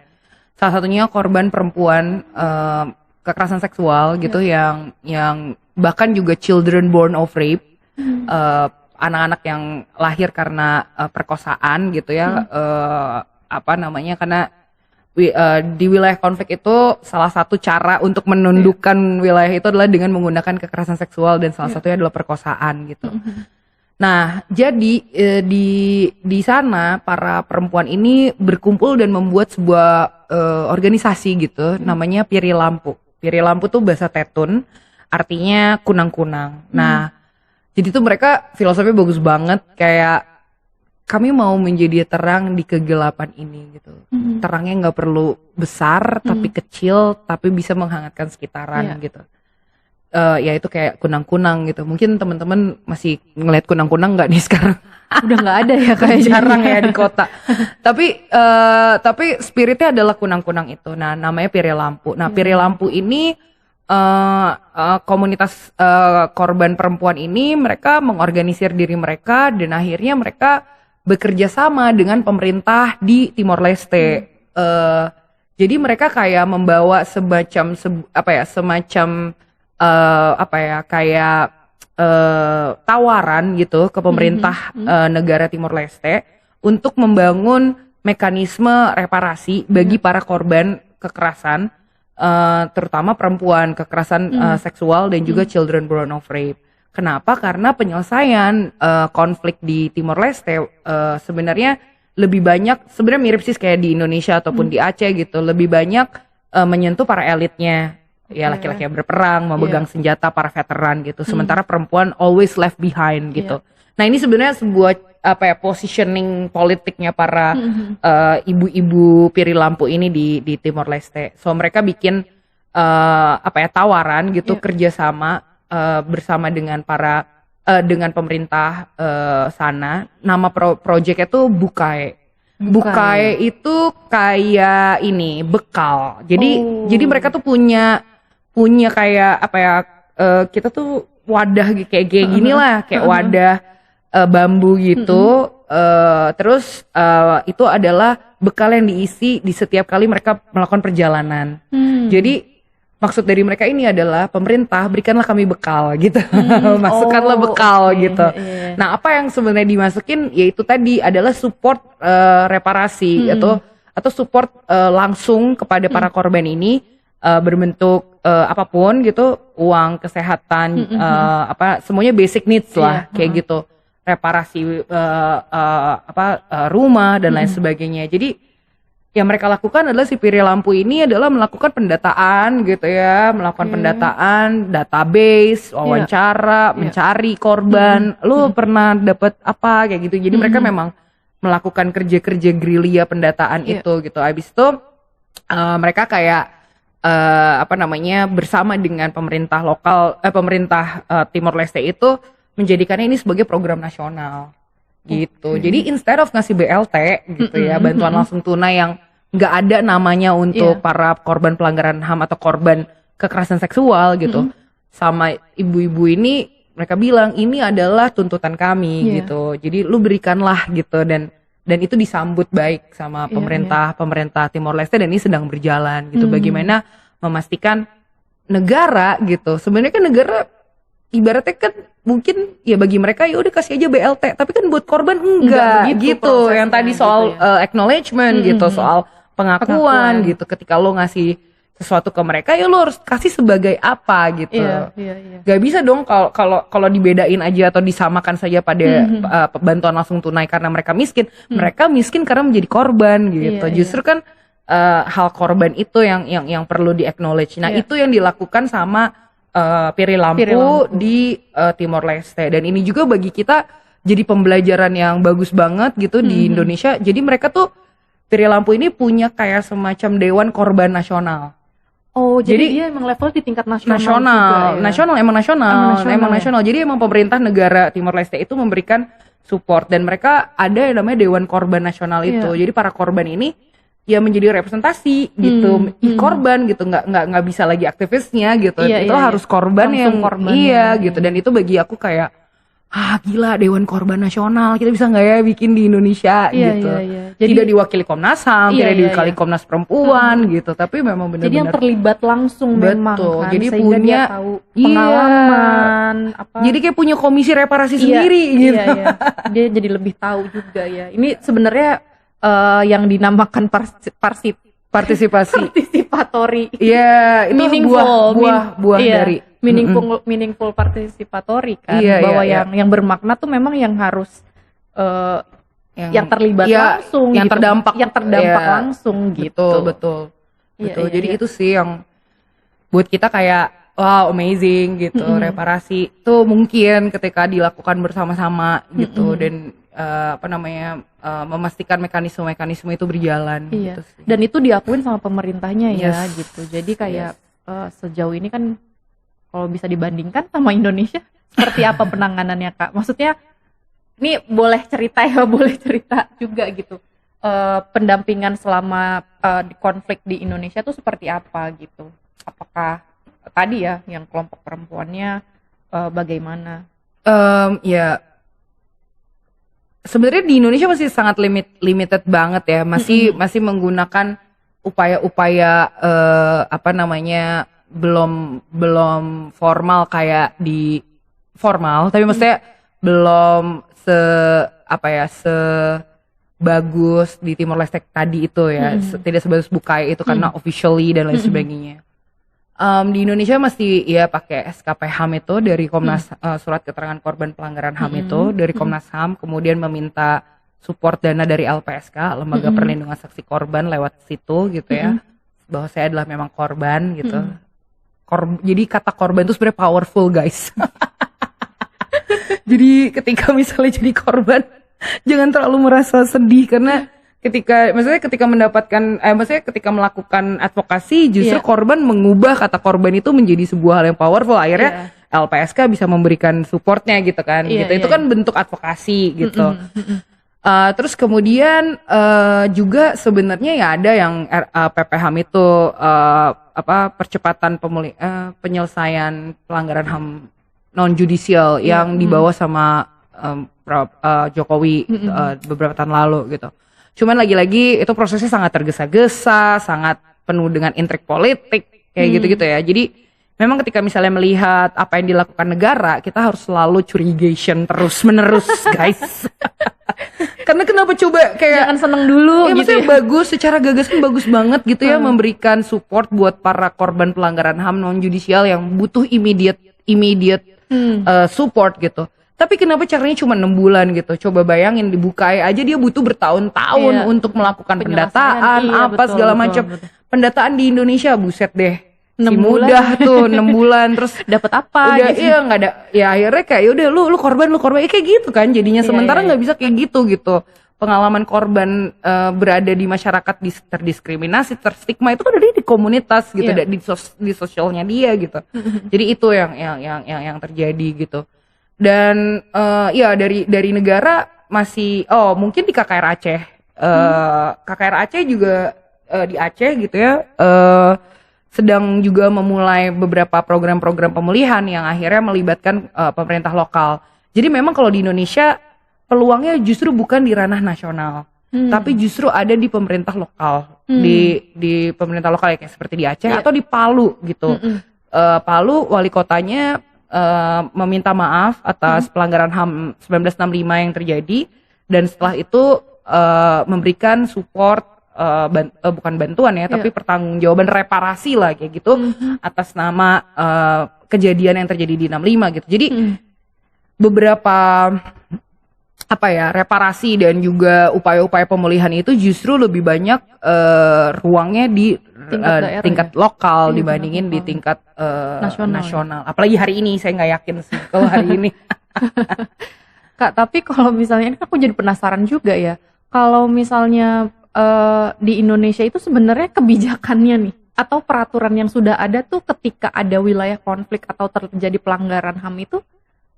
Salah satunya korban perempuan kekerasan seksual gitu, yang bahkan juga children born of rape. Anak-anak yang lahir karena perkosaan gitu ya, karena di wilayah konflik itu salah satu cara untuk menundukkan wilayah itu adalah dengan menggunakan kekerasan seksual dan salah satunya adalah perkosaan gitu. Nah, jadi di sana para perempuan ini berkumpul dan membuat sebuah organisasi gitu, namanya Piri Lampu. Piri Lampu tuh bahasa Tetun, artinya kunang-kunang. Nah, jadi tuh mereka filosofi bagus banget, kayak kami mau menjadi terang di kegelapan ini gitu. Terangnya nggak perlu besar, tapi kecil, tapi bisa menghangatkan sekitaran gitu. Ya itu kayak kunang-kunang gitu. Mungkin teman-teman masih ngeliat kunang-kunang nggak nih sekarang? Udah nggak ada ya kayak jarang ya di kota. Tapi spiritnya adalah kunang-kunang itu. Nah, namanya Piri Lampu. Nah, Piri Lampu ini komunitas korban perempuan ini, mereka mengorganisir diri mereka dan akhirnya mereka bekerja sama dengan pemerintah di Timor Leste. Jadi mereka kayak membawa semacam tawaran gitu ke pemerintah negara Timor Leste untuk membangun mekanisme reparasi bagi para korban kekerasan, terutama perempuan, kekerasan seksual dan juga children born of rape. Kenapa? Karena penyelesaian konflik di Timor Leste sebenarnya lebih banyak, sebenarnya mirip sih kayak di Indonesia ataupun di Aceh gitu, lebih banyak menyentuh para elitnya. Ya laki-laki yang berperang, memegang senjata, para veteran gitu. Sementara perempuan always left behind gitu. Nah, ini sebenarnya sebuah positioning politiknya para ibu-ibu Piri Lampu ini di Timor Leste. So mereka bikin tawaran gitu, kerjasama bersama dengan dengan pemerintah sana. Nama projectnya tuh Bukai. Bukai itu kayak ini bekal. Jadi mereka tuh punya kayak kita tuh wadah kayak gini lah, kayak wadah bambu gitu. Terus itu adalah bekal yang diisi di setiap kali mereka melakukan perjalanan. Jadi maksud dari mereka ini adalah pemerintah berikanlah kami bekal gitu. Masukkanlah bekal gitu. Nah, apa yang sebenarnya dimasukin yaitu tadi adalah support reparasi atau support langsung kepada para korban ini berbentuk apapun gitu, uang, kesehatan, semuanya basic needs lah kayak gitu. Reparasi rumah dan lain sebagainya. Jadi yang mereka lakukan adalah si Piri Lampu ini adalah melakukan pendataan gitu ya, melakukan pendataan, database, wawancara, mencari korban. Lu pernah dapat apa kayak gitu. Jadi mereka memang melakukan kerja-kerja gerilya pendataan itu gitu. Habis itu mereka kayak bersama dengan pemerintah lokal, pemerintah Timor Leste itu menjadikannya ini sebagai program nasional. Gitu. Jadi instead of ngasih BLT gitu ya, bantuan langsung tunai yang nggak ada namanya untuk para korban pelanggaran HAM atau korban kekerasan seksual gitu, sama ibu-ibu ini mereka bilang ini adalah tuntutan kami gitu. Jadi lu berikanlah gitu, dan itu disambut baik sama pemerintah Timor Leste, dan ini sedang berjalan gitu. Bagaimana memastikan negara gitu, sebenarnya kan negara ibaratnya kan mungkin ya bagi mereka ya udah kasih aja BLT, tapi kan buat korban enggak gitu. Yang tadi soal acknowledgement gitu, soal pengakuan gitu. Ketika lo ngasih sesuatu ke mereka ya lo harus kasih sebagai apa gitu. Gak bisa dong kalau dibedain aja atau disamakan saja pada bantuan langsung tunai karena mereka miskin. Mereka miskin karena menjadi korban gitu. Justru kan hal korban itu yang perlu di acknowledge. Nah, itu yang dilakukan sama Piri Lampu di Timor Leste, dan ini juga bagi kita jadi pembelajaran yang bagus banget gitu di Indonesia. Jadi mereka tuh Piri Lampu ini punya kayak semacam Dewan Korban Nasional. Oh, jadi dia emang level di tingkat nasional juga, ya? Nasional. Jadi emang pemerintah negara Timor Leste itu memberikan support, dan mereka ada yang namanya Dewan Korban Nasional itu. Jadi para korban ini ya menjadi representasi gitu, korban gitu, nggak bisa lagi aktivisnya gitu, itu harus korban langsung yang korban gitu. Dan itu bagi aku kayak gila, Dewan Korban Nasional kita bisa nggak ya bikin di Indonesia gitu. Jadi tidak diwakili Komnas HAM, tidak diwakili Komnas Perempuan gitu, tapi memang benar-benar jadi yang terlibat langsung memang kan, jadi sehingga punya dia tahu pengalaman jadi kayak punya komisi reparasi sendiri gitu. Dia jadi lebih tahu juga ya. Ini sebenarnya yang dinamakan participatory. Iya, itu buah iya, dari meaningful participatory kan, bahwa yang bermakna tuh memang yang harus yang terlibat langsung, yang gitu. terdampak langsung gitu. Betul. Jadi itu sih yang buat kita kayak wow, amazing gitu. Reparasi itu mungkin ketika dilakukan bersama-sama gitu, dan memastikan mekanisme itu berjalan. Iya. Gitu sih. Dan itu diakuin sama pemerintahnya ya gitu. Jadi kayak sejauh ini kan kalau bisa dibandingkan sama Indonesia, seperti apa penanganannya Kak? Maksudnya ini boleh cerita juga gitu. Pendampingan selama di konflik di Indonesia tuh seperti apa gitu? Apakah tadi ya yang kelompok perempuannya bagaimana? Ya sebenarnya di Indonesia masih sangat limited banget ya, masih menggunakan upaya-upaya belum formal kayak di formal, tapi maksudnya belum sebagus di Timor Leste tadi itu ya, tidak sebagus Bukai itu karena officially dan lain sebagainya. Di Indonesia masih pakai SKP HAM itu dari Komnas, surat keterangan korban pelanggaran HAM itu dari Komnas HAM, kemudian meminta support dana dari LPSK, Lembaga Perlindungan Saksi Korban, lewat situ gitu ya, bahwa saya adalah memang korban gitu. Jadi kata korban itu sebenarnya powerful guys. Jadi ketika misalnya jadi korban, jangan terlalu merasa sedih, karena ketika melakukan advokasi justru korban mengubah kata korban itu menjadi sebuah hal yang powerful. Akhirnya LPSK bisa memberikan supportnya gitu kan. Itu kan bentuk advokasi gitu. Terus kemudian juga sebenarnya ya ada yang PPHAM itu percepatan penyelesaian pelanggaran HAM non judicial yang dibawa sama Jokowi beberapa tahun lalu gitu. Cuman lagi-lagi itu prosesnya sangat tergesa-gesa, sangat penuh dengan intrik politik kayak gitu-gitu ya. Jadi memang ketika misalnya melihat apa yang dilakukan negara, kita harus selalu curigation terus-menerus guys. Karena kenapa coba kayak jangan seneng dulu ya, gitu ya. Bagus, secara gagasan bagus banget gitu ya, memberikan support buat para korban pelanggaran HAM non judicial yang butuh immediate support gitu. Tapi kenapa caranya cuma 6 bulan gitu? Coba bayangin dibukai aja dia butuh bertahun-tahun untuk melakukan pendataan segala macam. Pendataan di Indonesia buset deh. 6 mudah tuh 6 bulan terus dapat apa udah gitu. Iya nggak ada ya, akhirnya kayak udah lu korban kayak gitu kan jadinya. Sementara nggak bisa kayak gitu. Pengalaman korban berada di masyarakat terdiskriminasi, terstigma itu kan ada di komunitas gitu, di sosialnya dia gitu. Jadi itu yang terjadi gitu. Dan dari negara masih mungkin di KKR Aceh. KKR Aceh juga di Aceh gitu ya, sedang juga memulai beberapa program-program pemulihan yang akhirnya melibatkan pemerintah lokal. Jadi memang kalau di Indonesia peluangnya justru bukan di ranah nasional, tapi justru ada di pemerintah lokal, di pemerintah lokal kayak seperti di Aceh atau di Palu gitu. Palu wali kotanya meminta maaf atas pelanggaran HAM 1965 yang terjadi, dan setelah itu memberikan support, bukan bantuan ya, tapi pertanggungjawaban reparasi lah kayak gitu atas nama kejadian yang terjadi di 65 gitu. Jadi beberapa reparasi dan juga upaya-upaya pemulihan itu justru lebih banyak ruangnya di tingkat lokal dibandingin di tingkat nasional. Apalagi hari ini saya nggak yakin sih kalau hari ini. Kak, tapi kalau misalnya ini aku jadi penasaran juga ya. Kalau misalnya di Indonesia itu sebenarnya kebijakannya nih atau peraturan yang sudah ada tuh ketika ada wilayah konflik atau terjadi pelanggaran HAM itu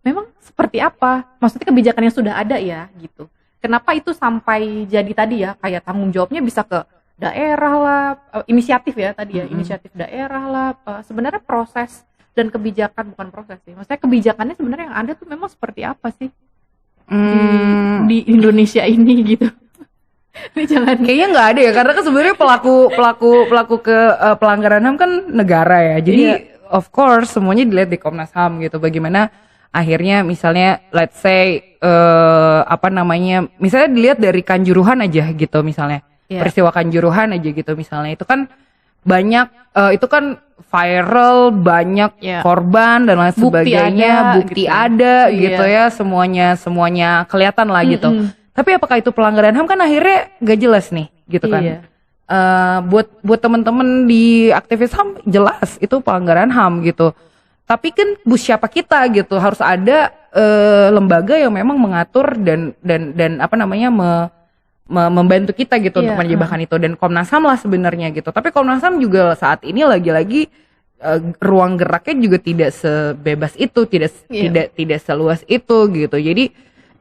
memang seperti apa? Maksudnya kebijakan yang sudah ada ya gitu. Kenapa itu sampai jadi tadi ya kayak tanggung jawabnya bisa ke daerah lah, inisiatif ya tadi ya, inisiatif daerah lah. Sebenarnya proses dan kebijakan, bukan proses sih. Maksudnya kebijakannya sebenarnya yang ada tuh memang seperti apa sih di Indonesia ini gitu. Ini jangan kayaknya nggak ada ya, karena kan sebenarnya pelaku ke pelanggaran HAM kan negara ya. Jadi of course semuanya dilihat di Komnas HAM gitu. Bagaimana akhirnya misalnya let's say misalnya dilihat dari Kanjuruhan aja gitu misalnya. peristiwa Kanjuruhan aja gitu misalnya, itu kan banyak itu kan viral, banyak korban dan lain sebagainya, bukti ada gitu ya, semuanya kelihatan lah gitu. Tapi apakah itu pelanggaran HAM, kan akhirnya gak jelas nih gitu kan. Buat temen-temen di aktivis HAM jelas itu pelanggaran HAM gitu. Tapi kan siapa kita gitu, harus ada lembaga yang memang mengatur dan apa namanya membantu kita gitu untuk menyebabkan itu, dan Komnas HAM lah sebenarnya gitu. Tapi Komnas HAM juga saat ini lagi-lagi ruang geraknya juga tidak sebebas itu, tidak seluas itu gitu. Jadi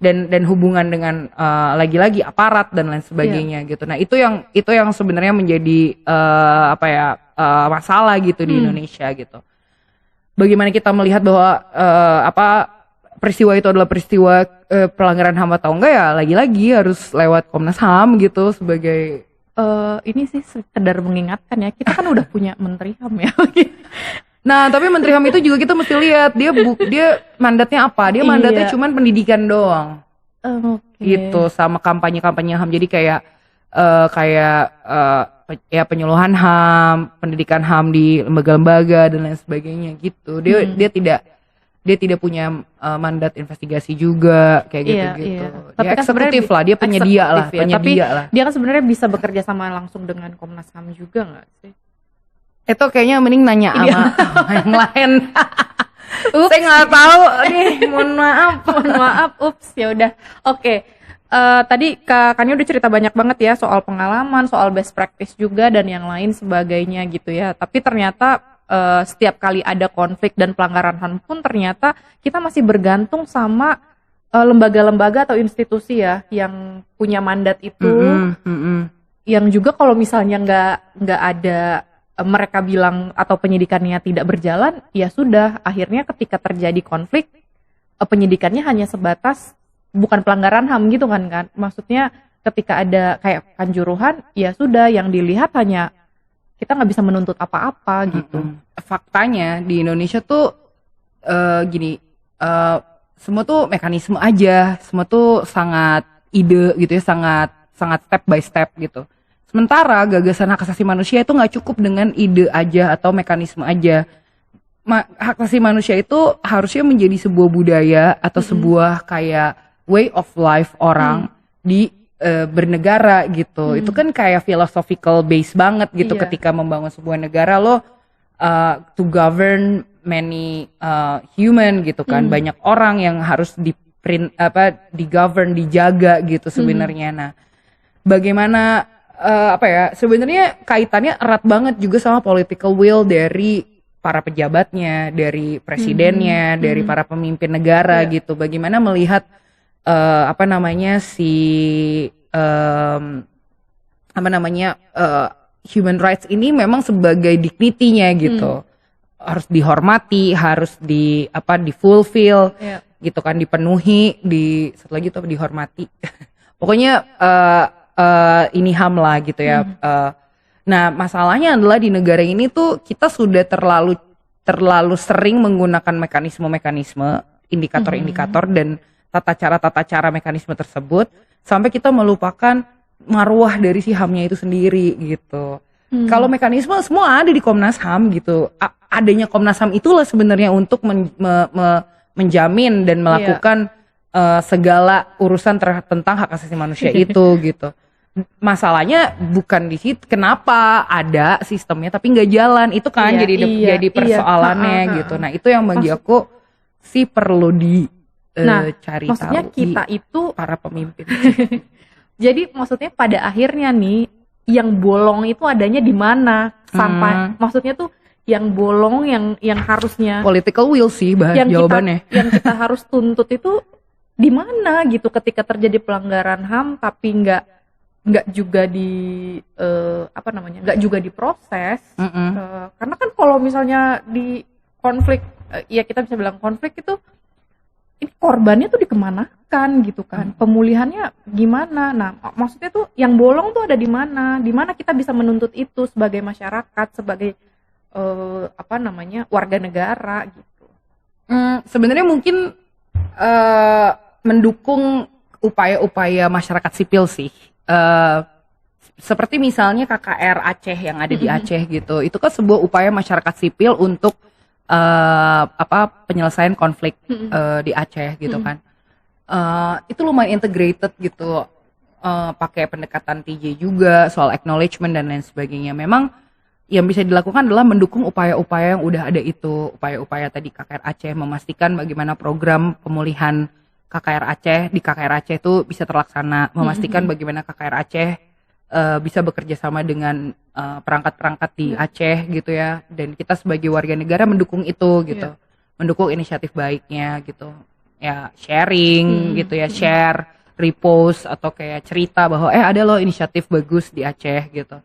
dan hubungan dengan lagi-lagi aparat dan lain sebagainya gitu. Nah, itu yang sebenarnya menjadi masalah gitu di Indonesia gitu. Bagaimana kita melihat bahwa peristiwa itu adalah peristiwa pelanggaran HAM atau enggak, ya lagi-lagi harus lewat Komnas HAM gitu sebagai ini sih sekedar mengingatkan ya, kita kan udah punya Menteri HAM ya. Nah, tapi Menteri HAM itu juga kita mesti lihat dia mandatnya apa. Dia mandatnya cuman pendidikan doang. Gitu, sama kampanye-kampanye HAM. Jadi kayak penyuluhan HAM, pendidikan HAM di lembaga-lembaga dan lain sebagainya gitu. Dia tidak punya mandat investigasi juga kayak gitu-gitu. Tapi Dia kan eksekutif lah, dia penyedia lah. Tapi dia kan sebenarnya bisa bekerja sama langsung dengan Komnas HAM juga nggak sih? Itu kayaknya mending nanya sama yang lain. Saya nggak tahu nih, mohon maaf. Ups, ya udah. Oke. Tadi Kak Kania udah cerita banyak banget ya soal pengalaman, soal best practice juga dan yang lain sebagainya gitu ya. Tapi ternyata setiap kali ada konflik dan pelanggaran HAM pun ternyata kita masih bergantung sama lembaga-lembaga atau institusi ya yang punya mandat itu. Yang juga kalau misalnya nggak ada mereka bilang atau penyidikannya tidak berjalan, ya sudah, akhirnya ketika terjadi konflik penyidikannya hanya sebatas bukan pelanggaran HAM gitu kan. Maksudnya ketika ada kayak Kanjuruhan, ya sudah, yang dilihat hanya kita nggak bisa menuntut apa-apa gitu. Faktanya di Indonesia tuh semua tuh mekanisme aja, semua tuh sangat ide gitu ya, sangat step by step gitu. Sementara gagasan hak asasi manusia itu nggak cukup dengan ide aja atau mekanisme aja. Hak asasi manusia itu harusnya menjadi sebuah budaya atau sebuah kayak way of life orang di bernegara gitu. Itu kan kayak philosophical base banget gitu. Ketika membangun sebuah negara, lo to govern many human gitu kan. Banyak orang yang harus di-govern, dijaga gitu sebenarnya. Nah, bagaimana sebenarnya kaitannya erat banget juga sama political will dari para pejabatnya, dari presidennya, dari para pemimpin negara gitu. Bagaimana melihat human rights ini memang sebagai dignity-nya gitu. Harus dihormati, harus di fulfill gitu kan, dipenuhi, satu lagi tuh dihormati. Pokoknya ini HAM lah gitu ya. Nah, masalahnya adalah di negara ini tuh kita sudah terlalu sering menggunakan mekanisme-mekanisme, indikator-indikator dan tata cara mekanisme tersebut sampai kita melupakan marwah dari si HAM-nya itu sendiri gitu. Kalau mekanisme semua ada di Komnas HAM gitu. Adanya Komnas HAM itulah sebenarnya untuk menjamin dan melakukan segala urusan tentang hak asasi manusia itu gitu. Masalahnya bukan di situ, kenapa ada sistemnya tapi nggak jalan, itu kan jadi persoalannya gitu. Nah, itu yang bagi aku sih perlu cari maksudnya tahu kita itu para pemimpin. Jadi maksudnya pada akhirnya nih yang bolong itu adanya di mana? Sampai maksudnya tuh yang bolong yang harusnya Political will sih jawabannya. Yang kita harus tuntut itu di mana gitu ketika terjadi pelanggaran HAM tapi nggak juga nggak juga diproses. Karena kan kalau misalnya di konflik ya kita bisa bilang konflik itu ini korbannya tuh dikemanakan gitu kan, pemulihannya gimana. Nah, maksudnya tuh yang bolong tuh ada di mana kita bisa menuntut itu sebagai masyarakat, sebagai warga negara gitu. Sebenarnya mungkin mendukung upaya-upaya masyarakat sipil sih. Seperti misalnya KKR Aceh yang ada di Aceh gitu. Itu kan sebuah upaya masyarakat sipil untuk penyelesaian konflik di Aceh gitu kan. Itu lumayan integrated gitu. Pakai pendekatan TJ juga soal acknowledgement dan lain sebagainya. Memang yang bisa dilakukan adalah mendukung upaya-upaya yang udah ada itu. Upaya-upaya tadi KKR Aceh memastikan bagaimana program pemulihan KKR Aceh di KKR Aceh itu bisa terlaksana. Memastikan bagaimana KKR Aceh bisa bekerja sama dengan perangkat-perangkat di Aceh gitu ya, dan kita sebagai warga negara mendukung itu gitu, mendukung inisiatif baiknya gitu ya, sharing gitu ya, share, repost atau kayak cerita bahwa ada loh inisiatif bagus di Aceh gitu,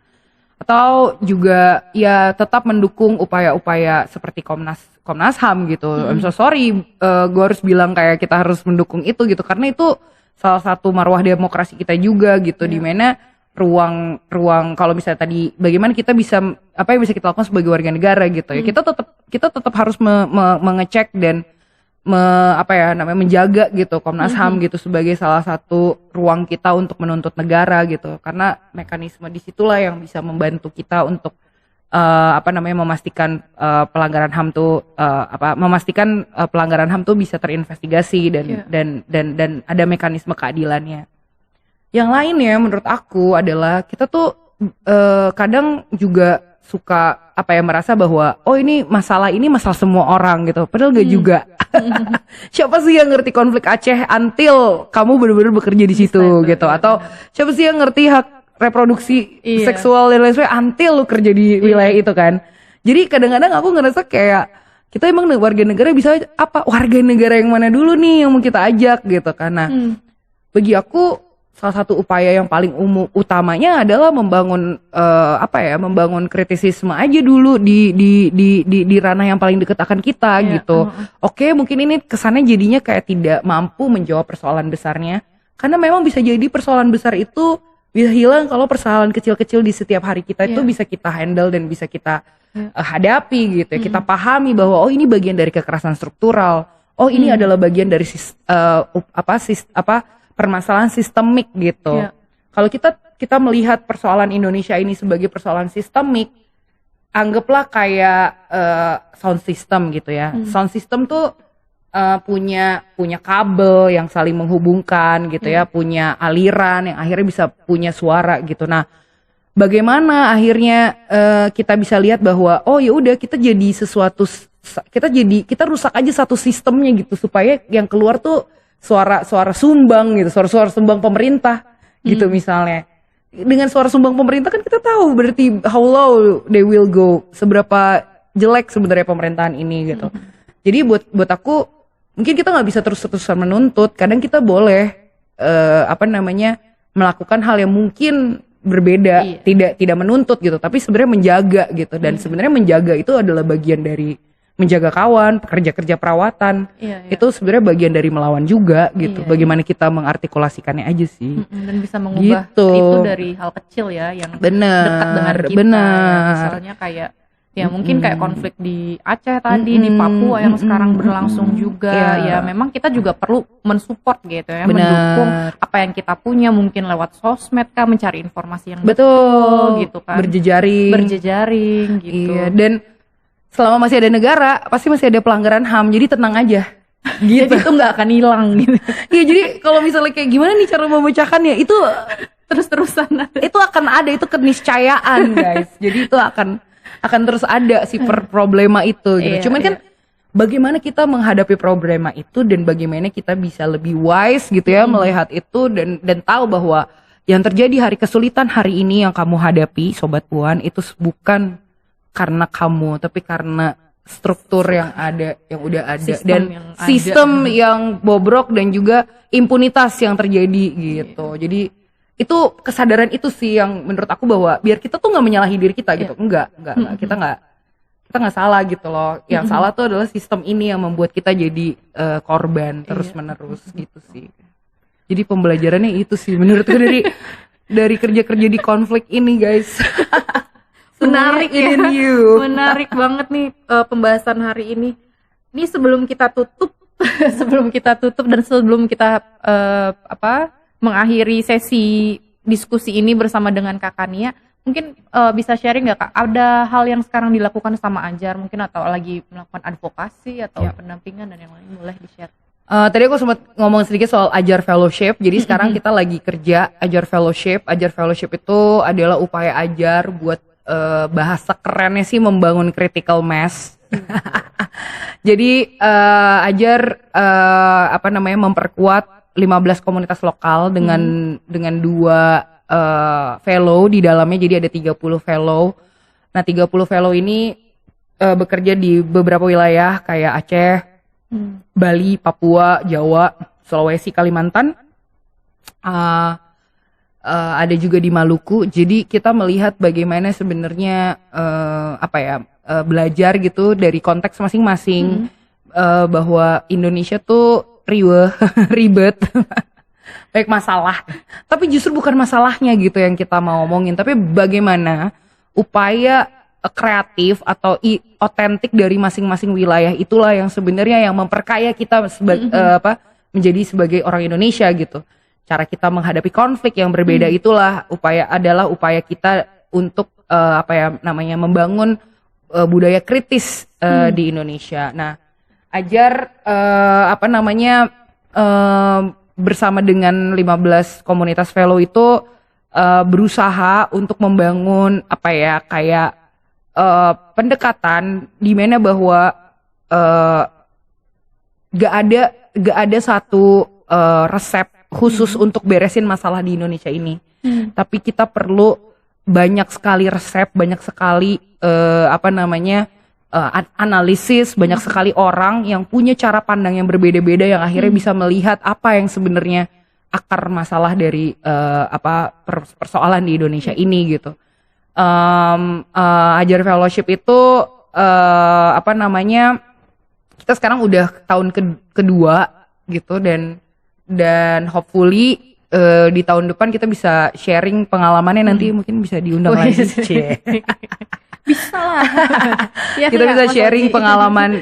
atau juga ya tetap mendukung upaya-upaya seperti Komnas HAM gitu. I'm so sorry, gue harus bilang kayak kita harus mendukung itu gitu, karena itu salah satu marwah demokrasi kita juga gitu, di mana ruang kalau misalnya tadi bagaimana kita bisa apa yang bisa kita lakukan sebagai warga negara gitu ya, kita tetap harus mengecek dan menjaga gitu Komnas HAM gitu sebagai salah satu ruang kita untuk menuntut negara gitu, karena mekanisme disitulah yang bisa membantu kita untuk memastikan pelanggaran HAM tuh pelanggaran HAM tuh bisa terinvestigasi dan ada mekanisme keadilannya. Yang lainnya menurut aku adalah kita tuh kadang juga suka merasa bahwa ini masalah semua orang gitu, padahal gak juga. Siapa sih yang ngerti konflik Aceh until kamu benar-benar bekerja di situ gitu, atau siapa sih yang ngerti hak reproduksi seksual dan lain sebagainya until lu kerja di wilayah itu kan. Jadi kadang-kadang aku ngerasa kayak kita emang warga negara bisa warga negara yang mana dulu nih yang mau kita ajak gitu, karena bagi aku salah satu upaya yang paling utamanya adalah membangun membangun kritisisme aja dulu di ranah yang paling dekat akan kita gitu. Oke, mungkin ini kesannya jadinya kayak tidak mampu menjawab persoalan besarnya, karena memang bisa jadi persoalan besar itu bisa hilang kalau persoalan kecil-kecil di setiap hari kita itu bisa kita handle dan bisa kita hadapi gitu ya. Kita pahami bahwa ini bagian dari kekerasan struktural. Ini adalah bagian dari permasalahan sistemik gitu. Kalau kita melihat persoalan Indonesia ini sebagai persoalan sistemik, anggaplah kayak sound system gitu ya. Sound system tuh punya kabel yang saling menghubungkan gitu ya, punya aliran yang akhirnya bisa punya suara gitu. Nah, bagaimana akhirnya kita bisa lihat bahwa ya udah kita jadi kita rusak aja satu sistemnya gitu, supaya yang keluar tuh suara sumbang gitu, suara sumbang pemerintah gitu misalnya. Dengan suara sumbang pemerintah kan kita tahu berarti how low they will go, seberapa jelek sebenarnya pemerintahan ini gitu. Jadi buat aku mungkin kita nggak bisa terus-terusan menuntut, kadang kita boleh melakukan hal yang mungkin berbeda, tidak menuntut gitu, tapi sebenarnya menjaga gitu, dan sebenarnya menjaga itu adalah bagian dari menjaga kawan, pekerja-kerja perawatan, itu sebenarnya bagian dari melawan juga gitu. Bagaimana kita mengartikulasikannya aja sih. Dan bisa mengubah gitu. Itu dari hal kecil ya, yang dekat dengan kita. Ya, misalnya kayak mungkin kayak konflik di Aceh tadi, di Papua yang sekarang berlangsung juga. Ya memang kita juga perlu mensupport gitu ya, mendukung apa yang kita punya, mungkin lewat sosmed kah, mencari informasi yang betul gitu kan. Berjejaring gitu. Iya, dan selama masih ada negara, pasti masih ada pelanggaran HAM, jadi tenang aja. Gitu. Itu nggak akan hilang gitu. Iya, jadi kalau misalnya kayak gimana nih cara memecahkannya, itu terus-terusan itu akan ada, itu keniscayaan guys. Jadi itu akan terus ada si problema itu gitu. Cuman kan bagaimana kita menghadapi problema itu, dan bagaimana kita bisa lebih wise gitu ya, melihat itu dan tahu bahwa yang terjadi hari kesulitan hari ini yang kamu hadapi Sobat Puan itu bukan karena kamu, tapi karena struktur yang udah ada, sistem yang bobrok, dan juga impunitas yang terjadi gitu. Jadi itu kesadaran itu sih yang menurut aku, bahwa biar kita tuh nggak menyalahi diri kita gitu, enggak kita nggak salah gitu loh. Yang salah tuh adalah sistem ini yang membuat kita jadi korban terus menerus gitu sih. Jadi pembelajarannya itu sih menurutku dari kerja-kerja di konflik ini guys. Menarik ya, menarik banget nih pembahasan hari ini. Ini sebelum kita tutup dan sebelum kita mengakhiri sesi diskusi ini bersama dengan Kak Kania. Mungkin bisa sharing nggak Kak? Ada hal yang sekarang dilakukan sama Ajar mungkin atau lagi melakukan advokasi atau pendampingan dan yang lain, boleh di-share? Tadi aku sempat ngomong sedikit soal Ajar Fellowship. Jadi sekarang kita lagi kerja Ajar Fellowship. Ajar Fellowship itu adalah upaya Ajar buat bahasa kerennya sih membangun critical mass. Jadi Ajar memperkuat 15 komunitas lokal dengan 2 fellow di dalamnya, jadi ada 30 fellow. Nah 30 fellow ini bekerja di beberapa wilayah kayak Aceh, Bali, Papua, Jawa, Sulawesi, Kalimantan. Ada juga di Maluku. Jadi kita melihat bagaimana sebenarnya belajar gitu dari konteks masing-masing, bahwa Indonesia tuh riweh, ribet, baik masalah. Tapi justru bukan masalahnya gitu yang kita mau omongin, tapi bagaimana upaya kreatif atau otentik dari masing-masing wilayah itulah yang sebenarnya yang memperkaya kita menjadi sebagai orang Indonesia gitu. Cara kita menghadapi konflik yang berbeda itulah upaya kita untuk membangun budaya kritis di Indonesia. Nah, Ajar bersama dengan 15 komunitas fellow itu berusaha untuk membangun pendekatan di mana bahwa gak ada satu resep khusus untuk beresin masalah di Indonesia ini. Tapi kita perlu banyak sekali resep, banyak sekali analisis, banyak sekali orang yang punya cara pandang yang berbeda-beda yang akhirnya bisa melihat apa yang sebenarnya akar masalah dari persoalan di Indonesia ini gitu. Ajar Fellowship itu kita sekarang udah tahun kedua gitu, dan hopefully di tahun depan kita bisa sharing pengalamannya, nanti mungkin bisa diundang lagi. Bisa lah. Kita bisa sharing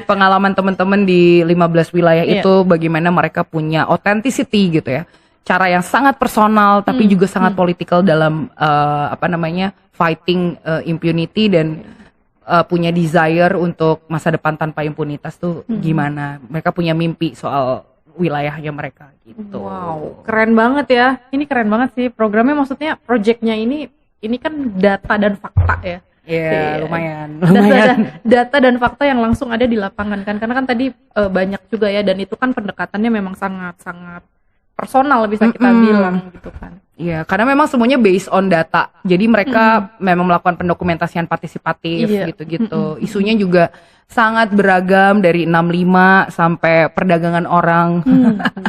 pengalaman teman-teman di 15 wilayah itu, bagaimana mereka punya authenticity gitu ya. Cara yang sangat personal tapi juga sangat political dalam fighting impunity dan punya desire untuk masa depan tanpa impunitas tuh gimana. Mereka punya mimpi soal wilayahnya mereka gitu. Wow, keren banget ya. Ini keren banget sih programnya, maksudnya projectnya ini kan data dan fakta ya. Iya, lumayan. Data dan fakta yang langsung ada di lapangan kan, karena kan tadi banyak juga ya, dan itu kan pendekatannya memang sangat personal bisa kita bilang gitu kan. Iya, karena memang semuanya based on data. Jadi mereka memang melakukan pendokumentasian partisipatif gitu-gitu. Isunya juga sangat beragam dari 65 sampai perdagangan orang.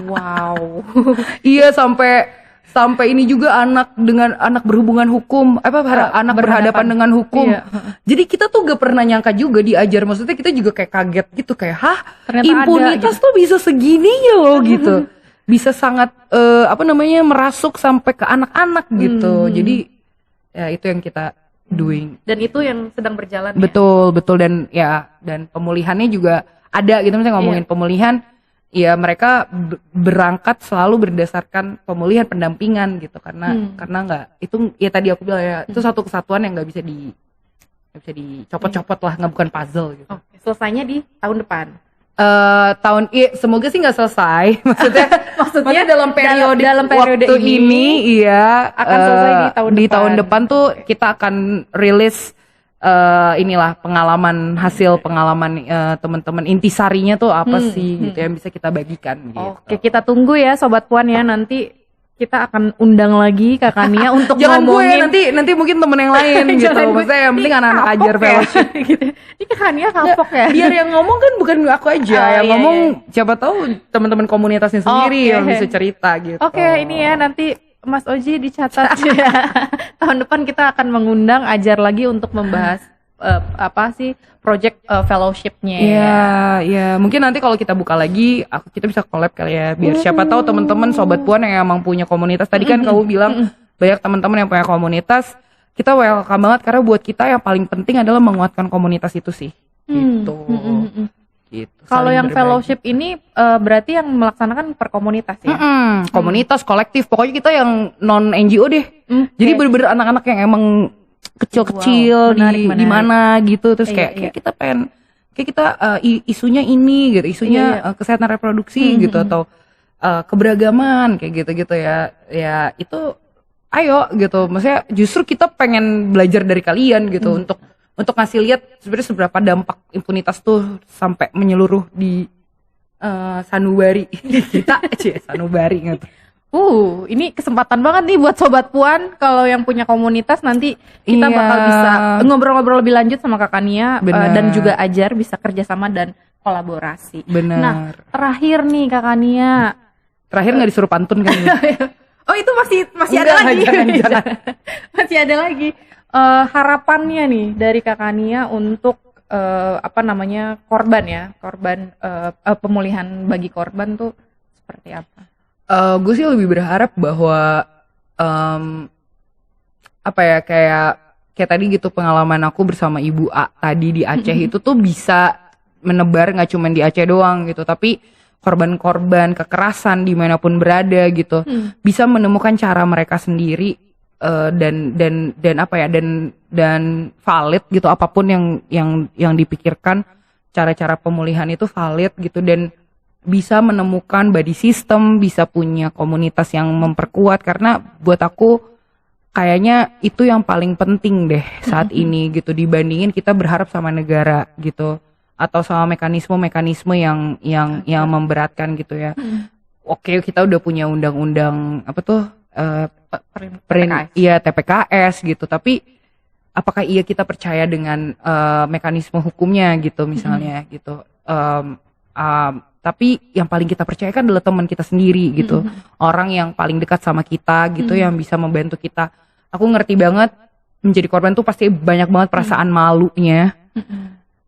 Wow. Iya, sampai ini juga anak berhubungan hukum, anak berhadapan dengan hukum. Iya. Jadi kita tuh gak pernah nyangka juga diajar, maksudnya kita juga kayak kaget gitu, kayak ternyata impunitas tuh bisa segininya loh gitu. Bisa sangat merasuk sampai ke anak-anak gitu. Jadi ya itu yang kita doing. Dan itu yang sedang berjalan. Betul dan pemulihannya juga ada gitu, misalnya ngomongin pemulihan. Ya mereka berangkat selalu berdasarkan pemulihan pendampingan gitu, karena nggak itu ya tadi aku bilang ya, itu satu kesatuan yang nggak bisa dicopot-copot lah, nggak, bukan puzzle gitu. Selesainya di tahun depan. Semoga sih nggak selesai, maksudnya dalam periode waktu ini iya akan selesai di tahun depan tuh kita akan rilis hasil pengalaman teman-teman, intisarinya tuh apa sih gitu yang bisa kita bagikan gitu. Oke, kita tunggu ya Sobat Puan ya, nanti kita akan undang lagi Kak Kania untuk jangan ngomongin. Gue ya, nanti mungkin temen yang lain gitu. Maksudnya yang penting anak-anak Ajar Fellowship gitu. Ini Kak Kania kapok ya. Biar yang ngomong kan bukan aku aja, yang ngomong siapa tahu teman-teman komunitasnya sendiri yang bisa cerita gitu. Oke, ini ya nanti Mas Oji dicatat ya. Tahun depan kita akan mengundang Ajar lagi untuk membahas project fellowship-nya. Iya, mungkin nanti kalau kita buka lagi, kita bisa collab kali ya, biar siapa tahu teman-teman Sobat Puan yang emang punya komunitas. Tadi kan kamu bilang banyak teman-teman yang punya komunitas, kita welcome banget, karena buat kita yang paling penting adalah menguatkan komunitas itu sih. Gitu. gitu. Kalau Saling yang berbagi. fellowship ini berarti yang melaksanakan per komunitas ya? Komunitas, kolektif, pokoknya kita yang non NGO deh. Jadi bener-bener anak-anak yang emang kecil-kecil Wow, di mana gitu, terus Iya, kayak kita pengen kayak kita isunya ini gitu, isunya kesehatan reproduksi gitu atau keberagaman kayak gitu-gitu ya. Ya itu ayo gitu. Maksudnya justru kita pengen belajar dari kalian gitu untuk ngasih lihat sebenarnya seberapa dampak impunitas tuh sampai menyeluruh di sanubari kita sanubari gitu. Ini kesempatan banget nih buat Sobat Puan. Kalau yang punya komunitas nanti kita bakal bisa ngobrol-ngobrol lebih lanjut sama Kak Kania dan juga Ajar bisa kerjasama dan kolaborasi. Bener. Nah, terakhir nih Kak Kania. Terakhir nggak disuruh pantun kan? Oh itu masih ada lagi. Jangan. Masih ada lagi. Harapannya nih dari Kak Kania untuk korban pemulihan bagi korban tuh seperti apa? Gue sih lebih berharap bahwa kayak tadi gitu pengalaman aku bersama Ibu A tadi di Aceh itu tuh bisa menebar nggak cuma di Aceh doang gitu, tapi korban-korban kekerasan dimanapun berada gitu bisa menemukan cara mereka sendiri dan valid gitu, apapun yang dipikirkan cara-cara pemulihan itu valid gitu, dan bisa menemukan body system, bisa punya komunitas yang memperkuat, karena buat aku kayaknya itu yang paling penting deh saat ini gitu, dibandingin kita berharap sama negara gitu atau sama mekanisme-mekanisme yang memberatkan gitu ya. Oke, kita udah punya undang-undang apa tuh TPKS gitu, tapi apakah iya kita percaya dengan mekanisme hukumnya gitu misalnya gitu. Tapi yang paling kita percayakan adalah teman kita sendiri gitu, orang yang paling dekat sama kita gitu, yang bisa membantu kita. Aku ngerti banget menjadi korban tuh pasti banyak banget perasaan malunya,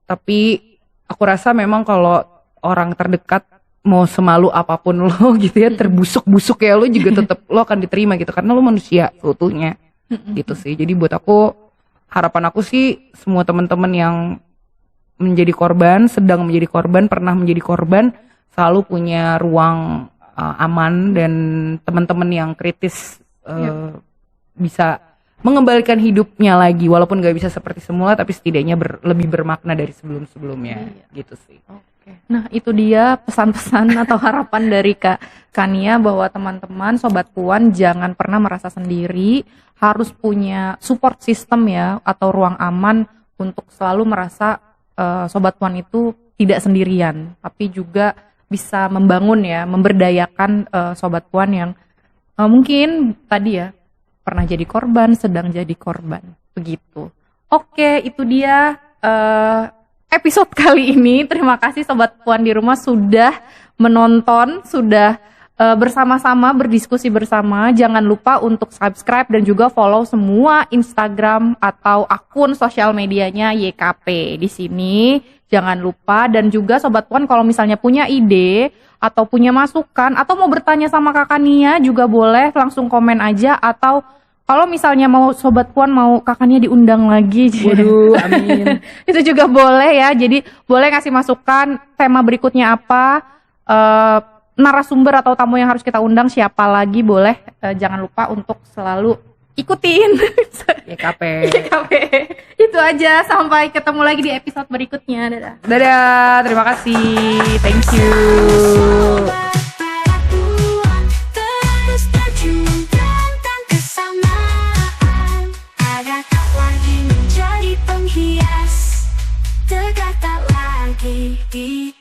tapi aku rasa memang kalau orang terdekat mau semalu apapun lo gitu ya, terbusuk-busuk ya lo juga tetap lo akan diterima gitu, karena lo manusia seutuhnya gitu sih. Jadi buat aku, harapan aku sih semua teman-teman yang menjadi korban, sedang menjadi korban, pernah menjadi korban, selalu punya ruang aman, dan teman-teman yang kritis bisa mengembalikan hidupnya lagi, walaupun gak bisa seperti semula, tapi setidaknya lebih bermakna dari sebelum-sebelumnya gitu sih. Nah itu dia pesan-pesan atau harapan dari Kak Kania, bahwa teman-teman Sobat Puan jangan pernah merasa sendiri, harus punya support system ya, atau ruang aman untuk selalu merasa Sobat Puan itu tidak sendirian, tapi juga bisa membangun ya, memberdayakan Sobat Puan yang mungkin tadi ya pernah jadi korban, sedang jadi korban, begitu. Oke, itu dia episode kali ini. Terima kasih Sobat Puan di rumah sudah menonton, sudah bersama-sama berdiskusi bersama. Jangan lupa untuk subscribe dan juga follow semua Instagram atau akun sosial medianya YKP di sini. Jangan lupa, dan juga Sobat Puan kalau misalnya punya ide atau punya masukan atau mau bertanya sama Kak Kania juga boleh, langsung komen aja, atau kalau misalnya mau Sobat Puan mau Kak Kania diundang lagi. Waduh, amin. Itu juga boleh ya. Jadi boleh ngasih masukan tema berikutnya apa, narasumber atau tamu yang harus kita undang siapa lagi, boleh. Jangan lupa untuk selalu ikutin YKP. Itu aja, sampai ketemu lagi di episode berikutnya. Dadah, terima kasih, thank you. Tegak tak lagi di